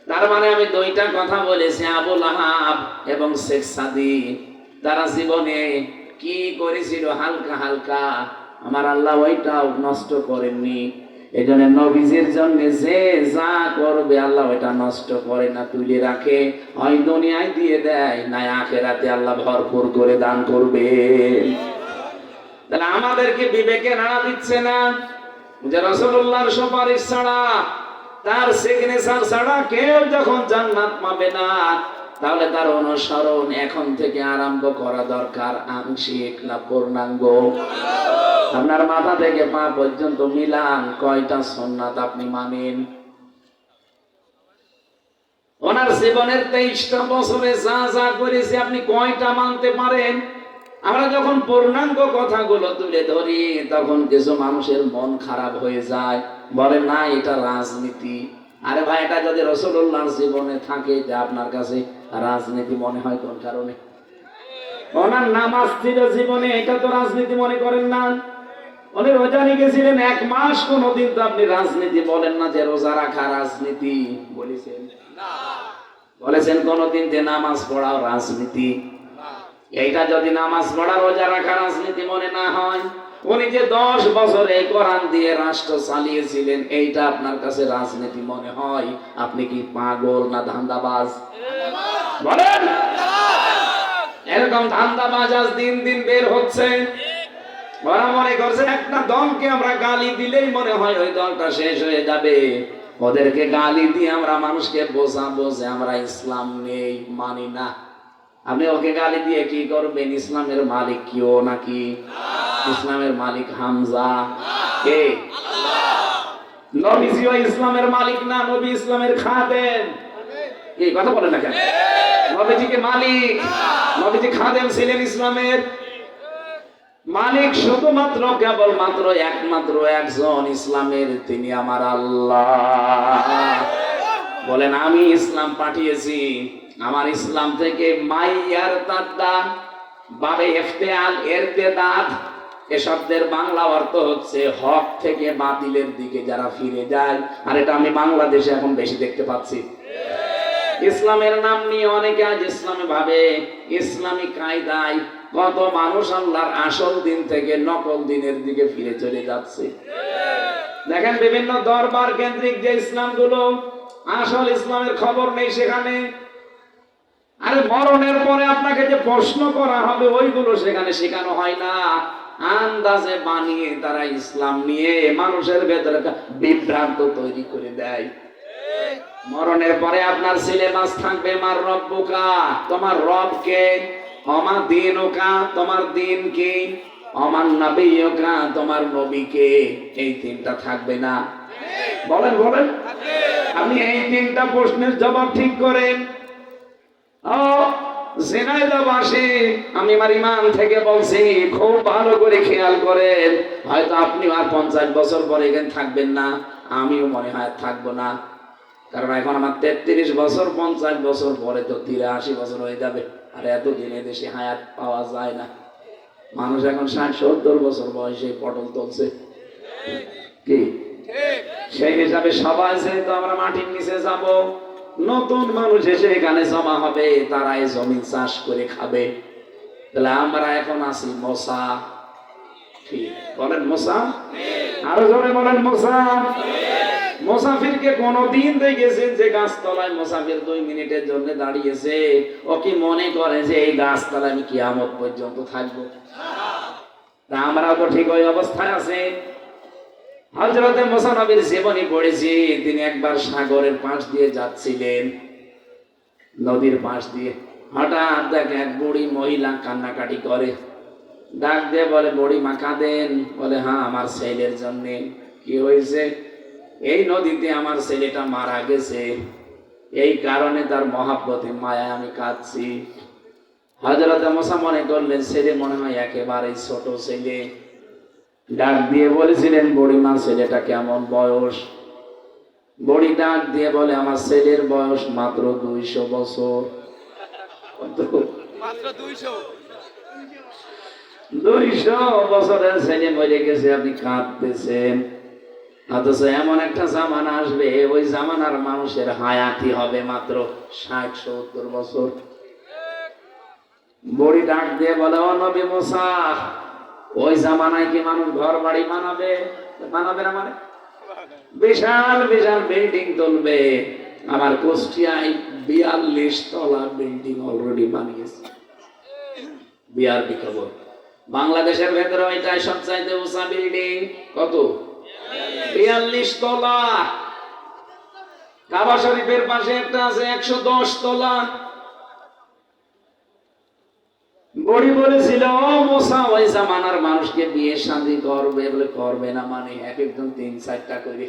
তার মানে আমি দুইটা কথা বলেছি, আবু লাহাব এবং শেখ সাদি, তারা জীবনে কি করেছিল হালকা হালকা, আমার আল্লাহ ওইটাও নষ্ট করেননি। এই জন্য নবীজির জন্য যে যা করবে আল্লাহ ওইটা নষ্ট করে না, তুলে রাখে, হয় দুনিয়ায় দিয়ে দেয়, না আখিরাতে আল্লাহ ভরপুর করে দান করবে। তাহলে আমাদেরকে বিবেকে নাড়া দিচ্ছে না যে রাসূলুল্লাহর সুপারিশ ছাড়া, তার সিগনেচার ছাড়া কেউ যখন জান্নাত পাবে না, তাহলে তার অনুসরণ এখন থেকে আরম্ভ করা দরকার, আংশিক না পূর্ণাঙ্গ। আপনার মাথা থেকে পা পর্যন্ত মিলান, কয়টা সুন্নাত আপনি মানেন? ওনার জীবনের 23টা বছরে যা যা করেছে আপনি কয়টা মানতে পারেন? আমরা যখন পূর্ণাঙ্গ কথাগুলো তুলে ধরি, তখন কিছু মানুষের মন খারাপ হয়ে যায়, বলে না এটা রাজনীতি। আরে ভাই, এটা যদি রাসূলুল্লাহর জীবনে থাকে, যে আপনার কাছে রাজনীতি মনে হয় কোন কারণে? ওনার নামাজ ছিল জীবনে, এটা তো রাজনীতি মনে করেন না। উনি রোজা রেখেছিলেন 1 মাস, কোনদিন তো আপনি রাজনীতি বলেন না যে রোজা রাখা রাজনীতি বলেছেন? বলেছেন কোনদিন যে নামাজ পড়াও রাজনীতি? এইটা যদি নামাজ পড়া রোজা রাখা রাজনীতি মনে না হয়, উনি যে 10 বছর এই কোরআন দিয়ে রাষ্ট্র চালিয়েছিলেন, এইটা আপনার কাছে রাজনীতি মনে হয়, আপনি কি পাগল না ধান্দাবাজ? বলেন। এরকম ধান্দাবাজ আজ দিন দিন বের হচ্ছে। ওরা মনে করছে একটা দলকে আমরা গালি দিলেই মনে হয় ওই দলটা শেষ হয়ে যাবে। ওদেরকে গালি দিয়ে আমরা মানুষকে বোঝাবো যে আমরা ইসলাম নেই, মানি না। আপনি ওকে গালি দিয়ে কি করবেন? ইসলামের মালিক কি ও নাকি? ইসলামের মালিক হামজা কে? নবীজিও ইসলামের মালিক না, নবী ইসলামের খাদেম। এই কথা বলেন না কেন? নবীজিকে মালিক, নবীজি খাদেম ছিলেন ইসলামের। মালিক শুধুমাত্র কেবলমাত্র একমাত্র একজন ইসলামের, তিনি আমার আল্লাহ। বলেন, আমি ইসলাম পাঠিয়েছি, আমার ইসলাম থেকে মাইয়ার তাদ্দা বাবে ইফতিআল ইরতিদাদ, এ শব্দের বাংলা অর্থ হচ্ছে হক থেকে বাতিলের দিকে যারা ফিরে যায়। আর এটা আমি বাংলাদেশে এখন বেশি দেখতে পাচ্ছি। ইসলামের নাম নিয়ে অনেকে আজ ইসলামে ভাবে, ইসলামী কায়দায় কত মানুষ আল্লাহর আসল দিন থেকে নকল দিনের দিকে ফিরে চলে যাচ্ছে। দেখেন বিভিন্ন দরবার কেন্দ্রিক যে ইসলাম গুলো, আসল ইসলামের খবর নেই সেখানে। আরে মরণের পরে আপনাকে যে প্রশ্ন করা হবে ওইগুলো সেখানে শেখানো হয় না। আন্দাজে বানিয়ে তারা ইসলাম নিয়ে মানুষের ভেতরে একটা বিভ্রান্ত তৈরি করে দেয়। মরণের পরে আপনার সিলেবাস থাকবে মার রব্বুকা, তোমার রবকে, অমা দিনুকা, তোমার দিন কি, অমান নবিয়ুকা, তোমার নবীকে। এই তিনটা থাকবে না? বলেন বলেন, আপনি এই তিনটা প্রশ্নের জবাব ঠিক করেন। ও ঝিনাইদহবাসী, আমি আমার ইমান থেকে বলছি, খুব ভালো করে খেয়াল করেন। হয়তো আপনি আর 50 বছর পরে এখানে থাকবেন না, আমিও মনে হয় থাকবো না। কারণ এখন আমার 33 বছর, 50 বছর পরে তো 83 বছর হয়ে যাবে। আর এতদিনে দেশে হায়াত পাওয়া যায় না। মানুষ এখন 60-70 বছর বয়সে পটল তুলছে কি? সেই হিসাবে সবাই যেহেতু আমরা মাটির নিচে যাব, নতুন মানুষ এসে এখানে জমা হবে, তারা এই জমি চাষ করে খাবে। তাহলে আমরা এখন আছি মশা। ঠিক বলেন মশা? আরো জোরে বলেন মশা। মুসাফিরকে কোনদিন দেখেছেন যে গাছতলায় মুসাফির 2 মিনিটের জন্য দাঁড়িয়েছে? ও কি মনে করে যে এই গাছতলায় আমি কিয়ামত পর্যন্ত থাকবো? তা আমরাও তো ঠিক ওই অবস্থায় আছে। হযরতে মুসা নবীর জীবনী পড়েছি, তিনি একবার সাগরের পাশ দিয়ে যাচ্ছিলেন, নদীর পাশ দিয়ে। হঠাৎ দেখে এক বুড়ি মহিলা কান্নাকাটি করে। ডাক দিয়ে বলে, বুড়ি মা কাঁদেন? বলে, হ্যাঁ, আমার ছেলের জন্য। কি হয়েছে? এই নদীতে আমার ছেলেটা মারা গেছে, এই কারণে তার মহাব্বতে মায়া আমি কাঁদছি। হযরতে মুসা মনে করলেন ছেলে মনে হয় একেবারে ছোট ছেলে। ডাক দিয়ে বলেছিলেন, বুড়িমা ছেলেটা কেমন বয়স? বুড়ি ডাক দিয়ে বলে, আমার ছেলের বয়স মাত্র 200 বছর। মাত্র 200 বছরের ছেলে মরে গেছে, আপনি কাঁদতেছেন। অথচ এমন একটা জামানা আসবে, ওই জামানার মানুষের হায়াতি হবে মাত্র 60-70 বছর। বুড়ি ডাক দিয়ে বলে, ও নবী মুসা, ওই জামানায় কি মানুষ ঘর বাড়ি বানাবে? বানাবে না মানে? বিশাল বিশাল বিল্ডিং তুলবে। আমার কুষ্টিয়ায় 42 তলা বিল্ডিং অলরেডি বানিয়েছে। বিআরবি খবর, বাংলাদেশের ভেতরে ওইটাই সবচাইতে উঁচা বিল্ডিং। কত? 42 তলা। কাবা শরীফের পাশে একটা আছে 110 তলা। বুড়ি বলেছিল, ও মুসা, ওই জামানার মানুষকে বিয়ে শাদী করবে? বলে, করবে না মানে? এক একজন 3-4টা করে।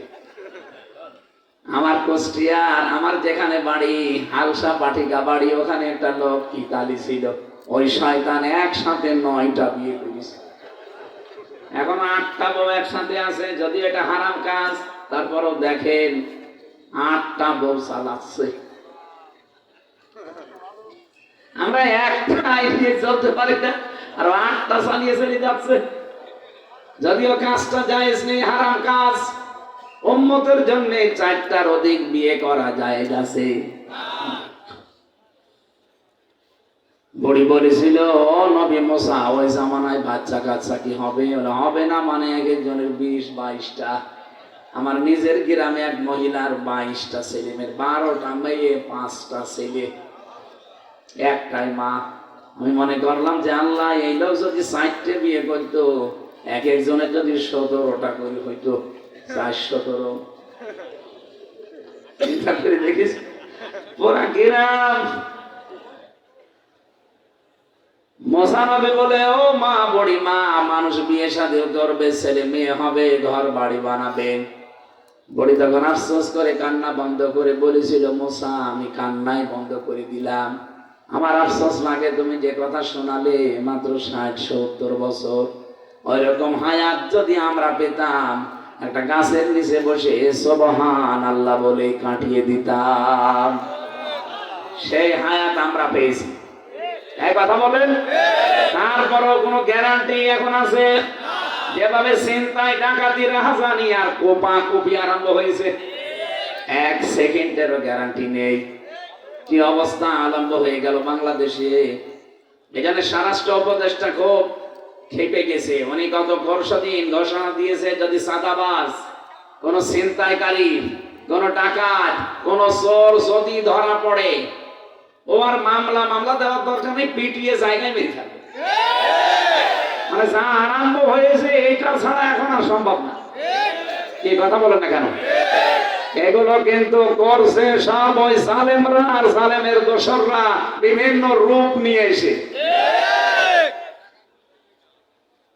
আমার কুষ্টিয়ার, আমার যেখানে বাড়ি হালসা পাটিকা বাড়ি, ওখানে একটা লোক ইতালি ছিল, ওই শয়তান একসাথে 9টা বিয়ে করেছে। এখন 8টা বউ একসাথে আছে, যদি এটা হারাম কাজ, তারপরও দেখেন 8টা বউ চালাচ্ছে। আমরা একটা নিয়ে চলতে পারি না, আর 8টা চালিয়ে চলে যাচ্ছে। যদিও কাজটা জায়েজ নেই, হারাম কাজ। উম্মতের জন্য 4টার অধিক বিয়ে করা জায়েজ আছে। বুড়ি বলেছিল, ও নবী মুসা, ওই জামানায় বাচ্চা কাচ্চা কি হবে? হবে না মানে? এক একজনের 20-22টা। আমার নিজের গ্রামে এক মহিলার 22টা ছেলে মেয়ে, 12টা মেয়ে, 5টা ছেলে, একটাই মা। আমি মনে করলাম যে আল্লাহ, এই লোক যদি 4টে বিয়ে করতো, এক একজনের যদি 17টা করে হইতো, 417। চিন্তা করে দেখিস, পুরা গ্রাম। মুসা নবী বলে, ও মা, বড়ি মা, মানুষ বিয়ে শাদী করবে, ছেলে মেয়ে হবে, ঘর বাড়ি বানাবে। বড়ি তখন আফসোস করে কান্না বন্ধ করে বলেছিল, মুসা, আমি কান্নাই বন্ধ করে দিলাম। আমার আফসোস লাগে, তুমি যে কথা শোনালে মাত্র 60-70 বছর, ওই রকম হায়াত যদি আমরা পেতাম, একটা গাছের নিচে বসে সুবহানাল্লাহ বলে কাটিয়ে দিতাম। সেই হায়াত আমরা পেয়েছি। এই কথা বলেন। তারপরও কোনো গ্যারান্টি এখন আছে? যেভাবে চিন্তায় ডাকাতি রাহাজানি আর কোপাকুপি আরম্ভ হয়েছে, 1 সেকেন্ডেরও গ্যারান্টি নেই। কি অবস্থা আরম্ভ হয়ে গেল বাংলাদেশে। এখানে স্বরাষ্ট্র উপদেষ্টা খুব খেপে গেছে। উনি গত পরশুদিন ঘোষণা দিয়েছে, যদি সাদাবাজ, কোন ছিনতাইকারী, কোন ডাকাত, কোন চোর যদি ধরা পড়ে, ও আর মামলা দেওয়ার দরকার নেই, পিটিয়ে জায়গায় মেরে থাকবে। মানে যা আরম্ভ হয়েছে, এইটা ছাড়া এখন আর সম্ভব না। কি কথা বলেন না কেন? এগুলো কিন্তু করছে সব ওই সালেমরা আর সালেমের দোসররা বিভিন্ন রূপ নিয়ে এসে।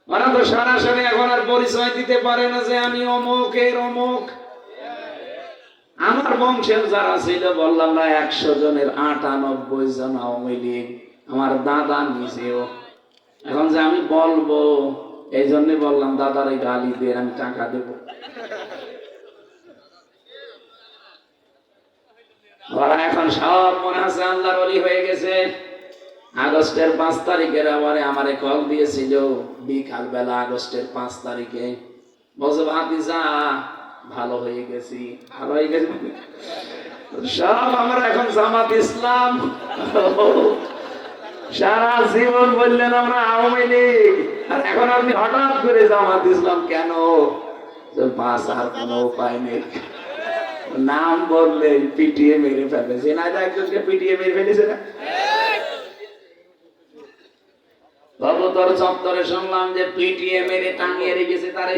ওরা তো সরাসরি এখন আর পরিচয় দিতে পারে না যে আমি অমুক এর অমুক। আমার বংশের যারা ছিল বললাম না 100 জনের 98 জন আওয়ামী লীগ, আমার দাদা নিজেও। এখন যে আমি বলবো এই জন্য বললাম দাদারে গালি দিয়ে আমি টাকা দেব। ওরা এখন সব মনে আছে আল্লাহর ওলি হয়ে গেছে। আগস্টের 5 তারিখের আমারে কল দিয়েছিল বিকাল বেলা, আগস্টের 5 তারিখে। বলছে ভাতিজা ভালো হয়ে গেছি। ভালো হয়ে গেছি সব আমরা এখন জামাত ইসলাম। সারা জীবন বললেন আমরা আওয়ামী লীগ, আর এখন আপনি হঠাৎ করে জামাত ইসলাম কেন? বাঁচার কোনো উপায় নেই, নাম বললে পিটিয়ে মেরে ফেলেছে। না একজনকে পিটিয়ে মেরে ফেলেছে না? কবুতর চত্বরে শুনলাম যে পিটিয়ে মেরে টাঙিয়ে রেখেছে তারে।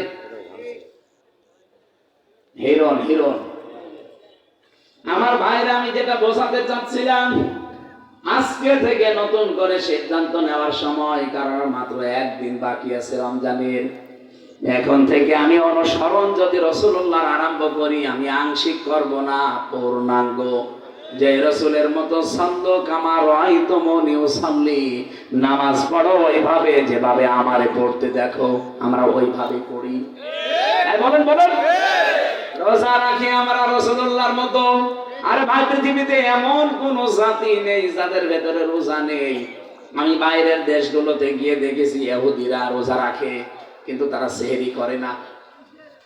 হিরণ হিরণ। আমার ভাইরা, আমি যেটা বোঝাতে চাচ্ছিলাম, আজকে থেকে নতুন করে সিদ্ধান্ত নেওয়ার সময়, কারণ মাত্র 1 দিন বাকি আছে রমজানের। এখন থেকে আমি অনুসরণ যদি রাসূলুল্লাহর আরম্ভ করি, আমি আংশিক করব না, পূর্ণাঙ্গ। যে রাসূলের মতো সাল্লু কামা রাআইতুমুনি উসাল্লি, নামাজ পড়ো ওইভাবে যেভাবে আমারে পড়তে দেখো, আমরা ওইভাবে পড়ি। বলেন বলেন। রোজা রাখি আমরা রাসূলুল্লাহর মতো। আরে ভাই, পৃথিবীতে এমন কোন জাতি নেই যাদের ভেতরে রোজা নেই। আমি বাইরের দেশগুলোতে গিয়ে দেখেছি ইহুদিরা রোজা রাখে, কিন্তু তারা সেহরি করে না।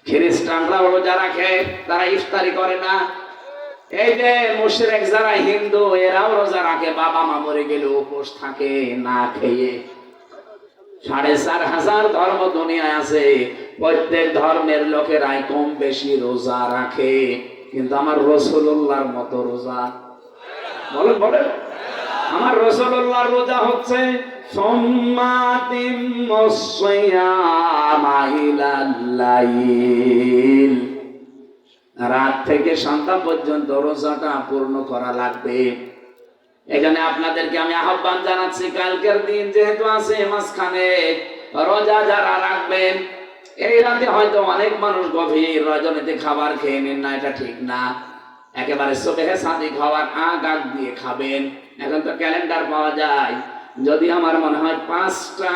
খ্রিস্টানরা রোজা রাখে, তারা ইফতারি করে না। এই যে মুশরিক যারা হিন্দু, এরাও রোজা রাখে, বাবা মা মরে গেলে উপোস থাকে না খেয়ে। 4500 ধর্ম দুনিয়ায় আছে, প্রত্যেক ধর্মের লোকেরাই কম বেশি রোজা রাখে, কিন্তু আমার রাসূলুল্লাহর মতো রোজা। বলেন বলেন। আমার রাসূলুল্লাহর রোজা হচ্ছে রাত থেকে সন্ধ্যা পর্যন্ত রোজাটা পূর্ণ করা লাগবে। এখানে আপনাদেরকে আমি আহ্বান জানাচ্ছি, কালকের দিন যেহেতু আছে মাঝখানে, রোজা যারা রাখবেন, এই রাতে হয়তো অনেক মানুষ গভীর রজনীতে খাবার খেয়ে নিন না, এটা ঠিক না। একেবারে সুবহে সাদিক হওয়ার আগ দিয়ে খাবেন। এখন তো ক্যালেন্ডার পাওয়া যায়, যদি আমার মনে হয় 5টা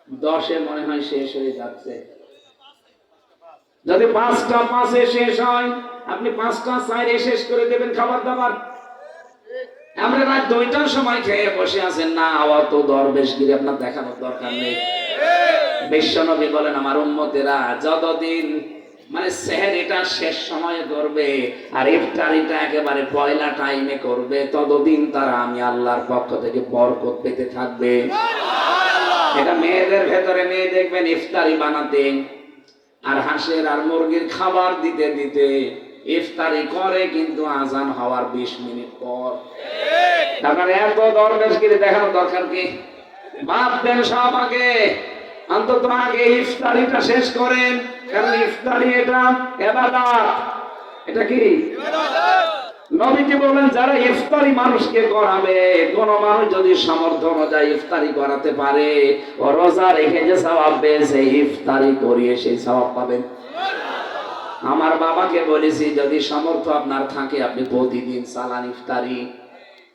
10-এ মনে হয় শেষ হয়ে যাচ্ছে। যদি 5টা 5-এ শেষ হয়, আপনি 5টা 4-এ শেষ করে দেবেন খাবার দাবার। আমরা রাত 2টার সময় খেয়ে বসে আছেন না, অত দরবেশগিরি আপনার দেখানোর দরকার নেই। বিশ্বনবী বলেন, আমার উম্মতেরা যতদিন মানে সেহরিটা শেষ সময়ে করবে আর ইফতারিটা একেবারে পয়লা টাইমে করবে, ততদিন তারা আমি আল্লাহর পক্ষ থেকে বরকত পেতে থাকবে। এটা মেয়েদের ভেতরে মেয়ে দেখবেন ইফতারি বানাতে আর হাঁসের আর মুরগির খাবার দিতে দিতে ইফতারি করে, কিন্তু আজান হওয়ার 20 মিনিট পর। আপনার এত দরবেশগিরি দেখানোর দরকার কি? বাদ দেন সব, আগে অন্তত আগে ইফতারিটা শেষ করেন, কারণ ইফতারি এটা ইবাদত। এটা কি ইবাদত? নবীজি বলেন, যারা ইফতারি মানুষকে করাবে, কোন মানুষ যদি সামর্থ্য অনুযায়ী ইফতারি করাতে পারে, ও রোজা রেখে যে সওয়াব পেয়েছে, ইফতারি করিয়ে সেই সওয়াব পাবেন। আমার বাবাকে বলেছি, যদি সামর্থ্য আপনার থাকে আপনি প্রতিদিন চালান ইফতারি,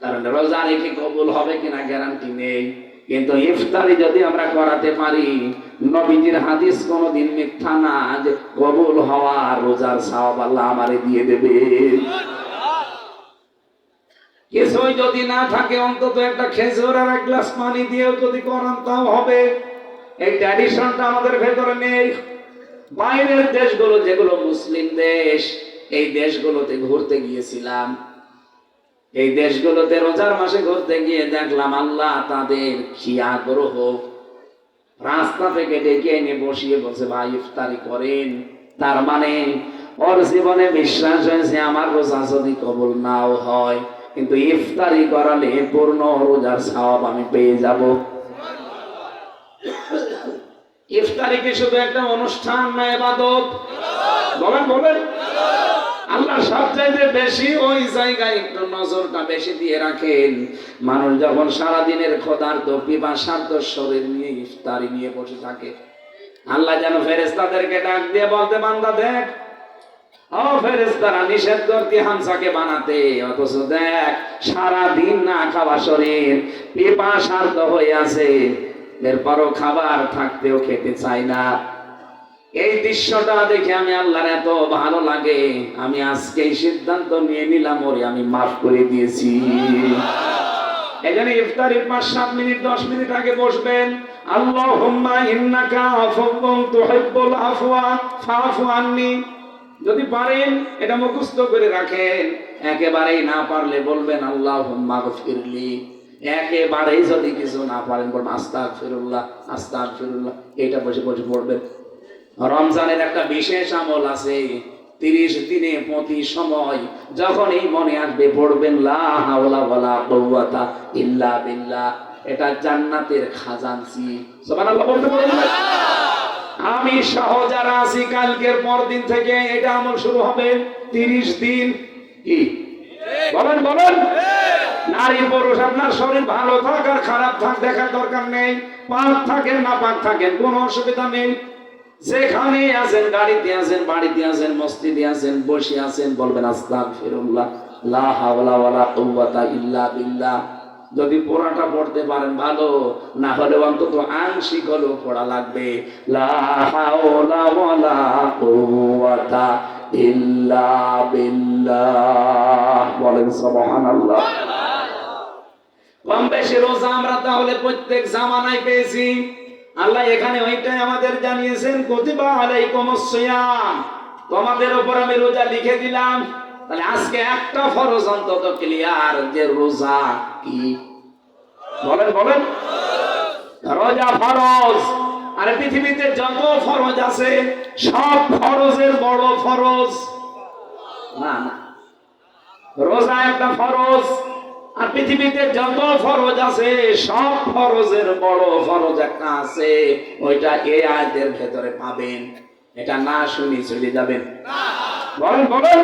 কারণ রোজা রেখে কবুল হবে কিনা গ্যারান্টি নেই। কিন্তু ইফতারি যদি আমরা করাতে পারি, নবীজির হাদিস কোনদিন মিথ্যা না, যে কবুল হওয়া রোজার সওয়াব আল্লাহ আমারে দিয়ে দেবে। কিছুই যদি না থাকে, অন্তত একটা খেজুর আর 1 গ্লাস পানি দিয়েও যদি করান তাও হবে। এই ট্র্যাডিশনটা আমাদের ভেতরে নেই। বাইরের দেশগুলো, যেগুলো মুসলিম দেশ, এই দেশগুলোতে ঘুরতে গিয়েছিলাম। এই দেশগুলোতে রোজার মাসে ঘুরতে গিয়ে দেখলাম আল্লাহ তাদের কি আগ্রহ। রাস্তা থেকে ডেকে এনে বসিয়ে বসে, ভাই ইফতারি করেন। তার মানে ওর জীবনে বিশ্বাস হয়েছে, আমার রোজা যদি কবুল নাও হয়, কিন্তু ইফতারি করালে পূর্ণ রোজার সওয়াব আমি পেয়ে যাব। ইফতারি কি শুধু একটা অনুষ্ঠান না, ইবাদত? বলেন বলেন। চাইতে বেশি ওই জায়গায় একটু নজরটা বেশি দিয়ে রাখেন। মানুষ যখন সারাদিনের ক্ষুধার্ত পিপাসার্ত শরীর নিয়ে ইফতারি নিয়ে বসে থাকে, আল্লাহ যেন ফেরেশতাদেরকে ডাক দিয়ে বলতে, বান্দা দেখ, ও ফেরেশতারা নিষেধ করতে হামসাকে বানাতে, অথচ দেখ সারাদিন না খাওয়া শরীর পিপাসার্ত হয়ে আছে, এরপরও খাবার থাকতেও খেতে চাই না। এই দৃশ্যটা দেখে আমি আল্লাহর এত ভালো লাগে, আমি আজকে এই সিদ্ধান্ত নিয়ে নিলাম, ওরে আমি মাফ করে দিয়েছি। এখানে ইফতারির 5-7 মিনিট 10 মিনিট আগে বসবেন, আল্লাহুম্মা ইন্নাকা আফুউন তুহিব্বুল আফওয়া ফাআফু আন্নি। যদি পারেন এটা মুখস্থ করে রাখেন, একেবারেই না পারলে বলবেন আল্লাহুম্মা গফিরলি। একেবারেই যদি কিছু না পারেন বলবেন আস্তাগফিরুল্লাহ আস্তাগফিরুল্লাহ। এটা বসে বসে পড়বেন। রমজানের একটা বিশেষ আমল আছে, 30 দিনে প্রতি সময় যখনই মনে আসবে পড়বেন লা হাওলা ওয়ালা কুওয়াতা ইল্লা বিল্লাহ। এটা জান্নাতের খাজানচি। সুবহানাল্লাহ বলতে পারবেন? আমি সহ যারা আছি কালকের পরদিন থেকে এটা আমল শুরু হবে। 30 দিন কি বলেন বলেন? নারী পুরুষ আপনার শরীর ভালো থাক আর খারাপ থাক দেখার দরকার নেই, পাক থাকেন না পাক থাকেন কোনো অসুবিধা নেই। যেখানে আছেন, গাড়িতে আছেন, বাড়িতে আছেন, মসজিদে আছেন, বসে আছেন, বলবেন আস্তাগফিরুল্লাহ লা হাওলা ওয়ালা কুওয়াতা ইল্লা বিল্লাহ। যদি পুরাটা পড়তে পারেন ভালো, না হলে অন্তত আংশিক হলেও পড়া লাগবে। লা হাওলা ওয়ালা কুওয়াতা ইল্লা বিল্লাহ। বলেন সুবহানাল্লাহ। কম বেশি রোজা আমরা তাহলে প্রত্যেক জামানায় পেয়েছি। আল্লাহ এখানে ওইটাই আমাদের জানিয়েছেন, কুতিবা আলাইকুমুস সিয়াম, তোমাদের উপর আমি রোজা লিখে দিলাম। তাহলে আজকে একটা ফরজ অন্তত ক্লিয়ার, যে রোজা কি বলেন বলেন? রোজা ফরজ। আর পৃথিবীতে যত ফরজ আছে সব ফরজের বড় ফরজ না না, রোজা একটা ফরজ। আর পৃথিবীতে যত ফরজ আছে সব ফরজের বড় ফরজ একটা আছে, ওইটা এই আয়াতের ভেতরে পাবেন। এটা না শুনি চলে যাবেন না, বলেন বলেন?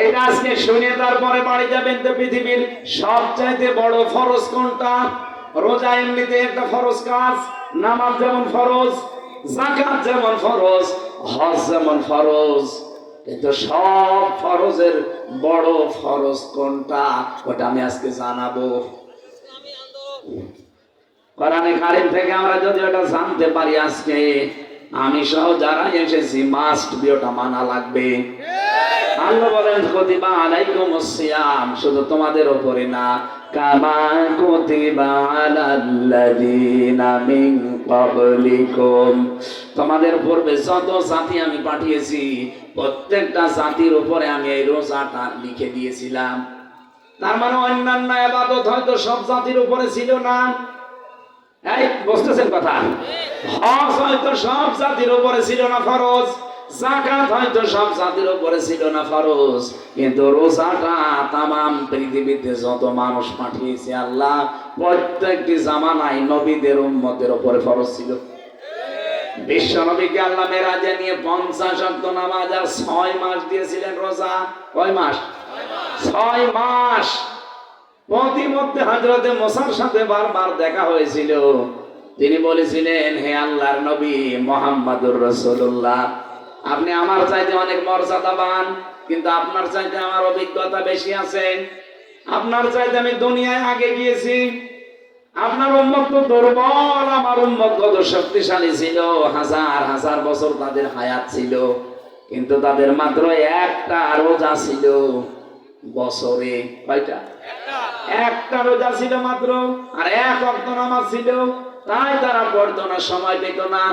এটা আজকে শুনে তারপরে বাড়ি যাবেন। তো পৃথিবীর সবচাইতে বড় ফরজ কোনটা? রোজা এমনিতে একটা ফরজ কাজ, নামাজ যেমন ফরজ, যাকাত যেমন ফরজ, হজ যেমন ফরজ, কিন্তু সব ফরজের বড় ফরজ কোনটা ওটা আমি আজকে জানাবো। কোরআনে কারীম থেকে আমরা যদি ওটা জানতে পারি, আজকে আমি সহ যারা এসেছি মাস্ট বি ওটা মানা লাগবে। আল্লাহ বলেন কুতিবা আলাইকুমুস সিয়াম, শুধু তোমাদের উপরে না, কামা কুতিবা আলাল্লাযিনা মিন ক্বাবলিকুম, তোমাদের পূর্বে যত জাতি আমি পাঠিয়েছি প্রত্যেকটা জাতির উপরে আমি এই রোজাটা লিখে দিয়েছিলাম। তার মানে অন্যান্য ইবাদত হয়তো সব জাতির উপরে ছিল না। এই বুঝতেছেন কথা? হজ হয়তো সব জাতির উপরে ছিল না ফরজ, যাকাত হয়তো সব জাতির উপরে ছিল না ফরজ, কিন্তু রোজাটা তামাম পৃথিবীতে যত মানুষ পাঠিয়েছে আল্লাহ প্রত্যেকটি জামানায় নবীদের উম্মতের উপরে ফরজ ছিল। বিশ্ব নবীকে আল্লাহ মেরাজে নিয়ে 50 ওয়াক্ত নামাজ আর 6 মাস দিয়েছিলেন রোজা। কয় মাস? 6 মাস। প্রতিমধ্যে হযরতে মুসার সাথে বারবার দেখা হয়েছিল। তিনি বলেছিলেন, হে আল্লাহর নবী মুহাম্মদুর রাসূলুল্লাহ, আপনি আমার চাইতে অনেক মর্যাদাবান, কিন্তু আপনার চাইতে আমার অভিজ্ঞতা বেশি আছে, আপনার চাইতে আমি দুনিয়ায় আগে গিয়েছি। আপনার উম্মত তো দুর্বল, আমার উম্মত কত শক্তিশালী ছিল, হাজার হাজার বছর তাদের হায়াত ছিল, কিন্তু তাদের মাত্র একটা রোজা ছিল বছরে। কয়টা? একটা রোজা ছিল মাত্র, আর 1 ওয়াক্ত নামাজ ছিল, তাই তারা পড়তো না, সময় পেত না।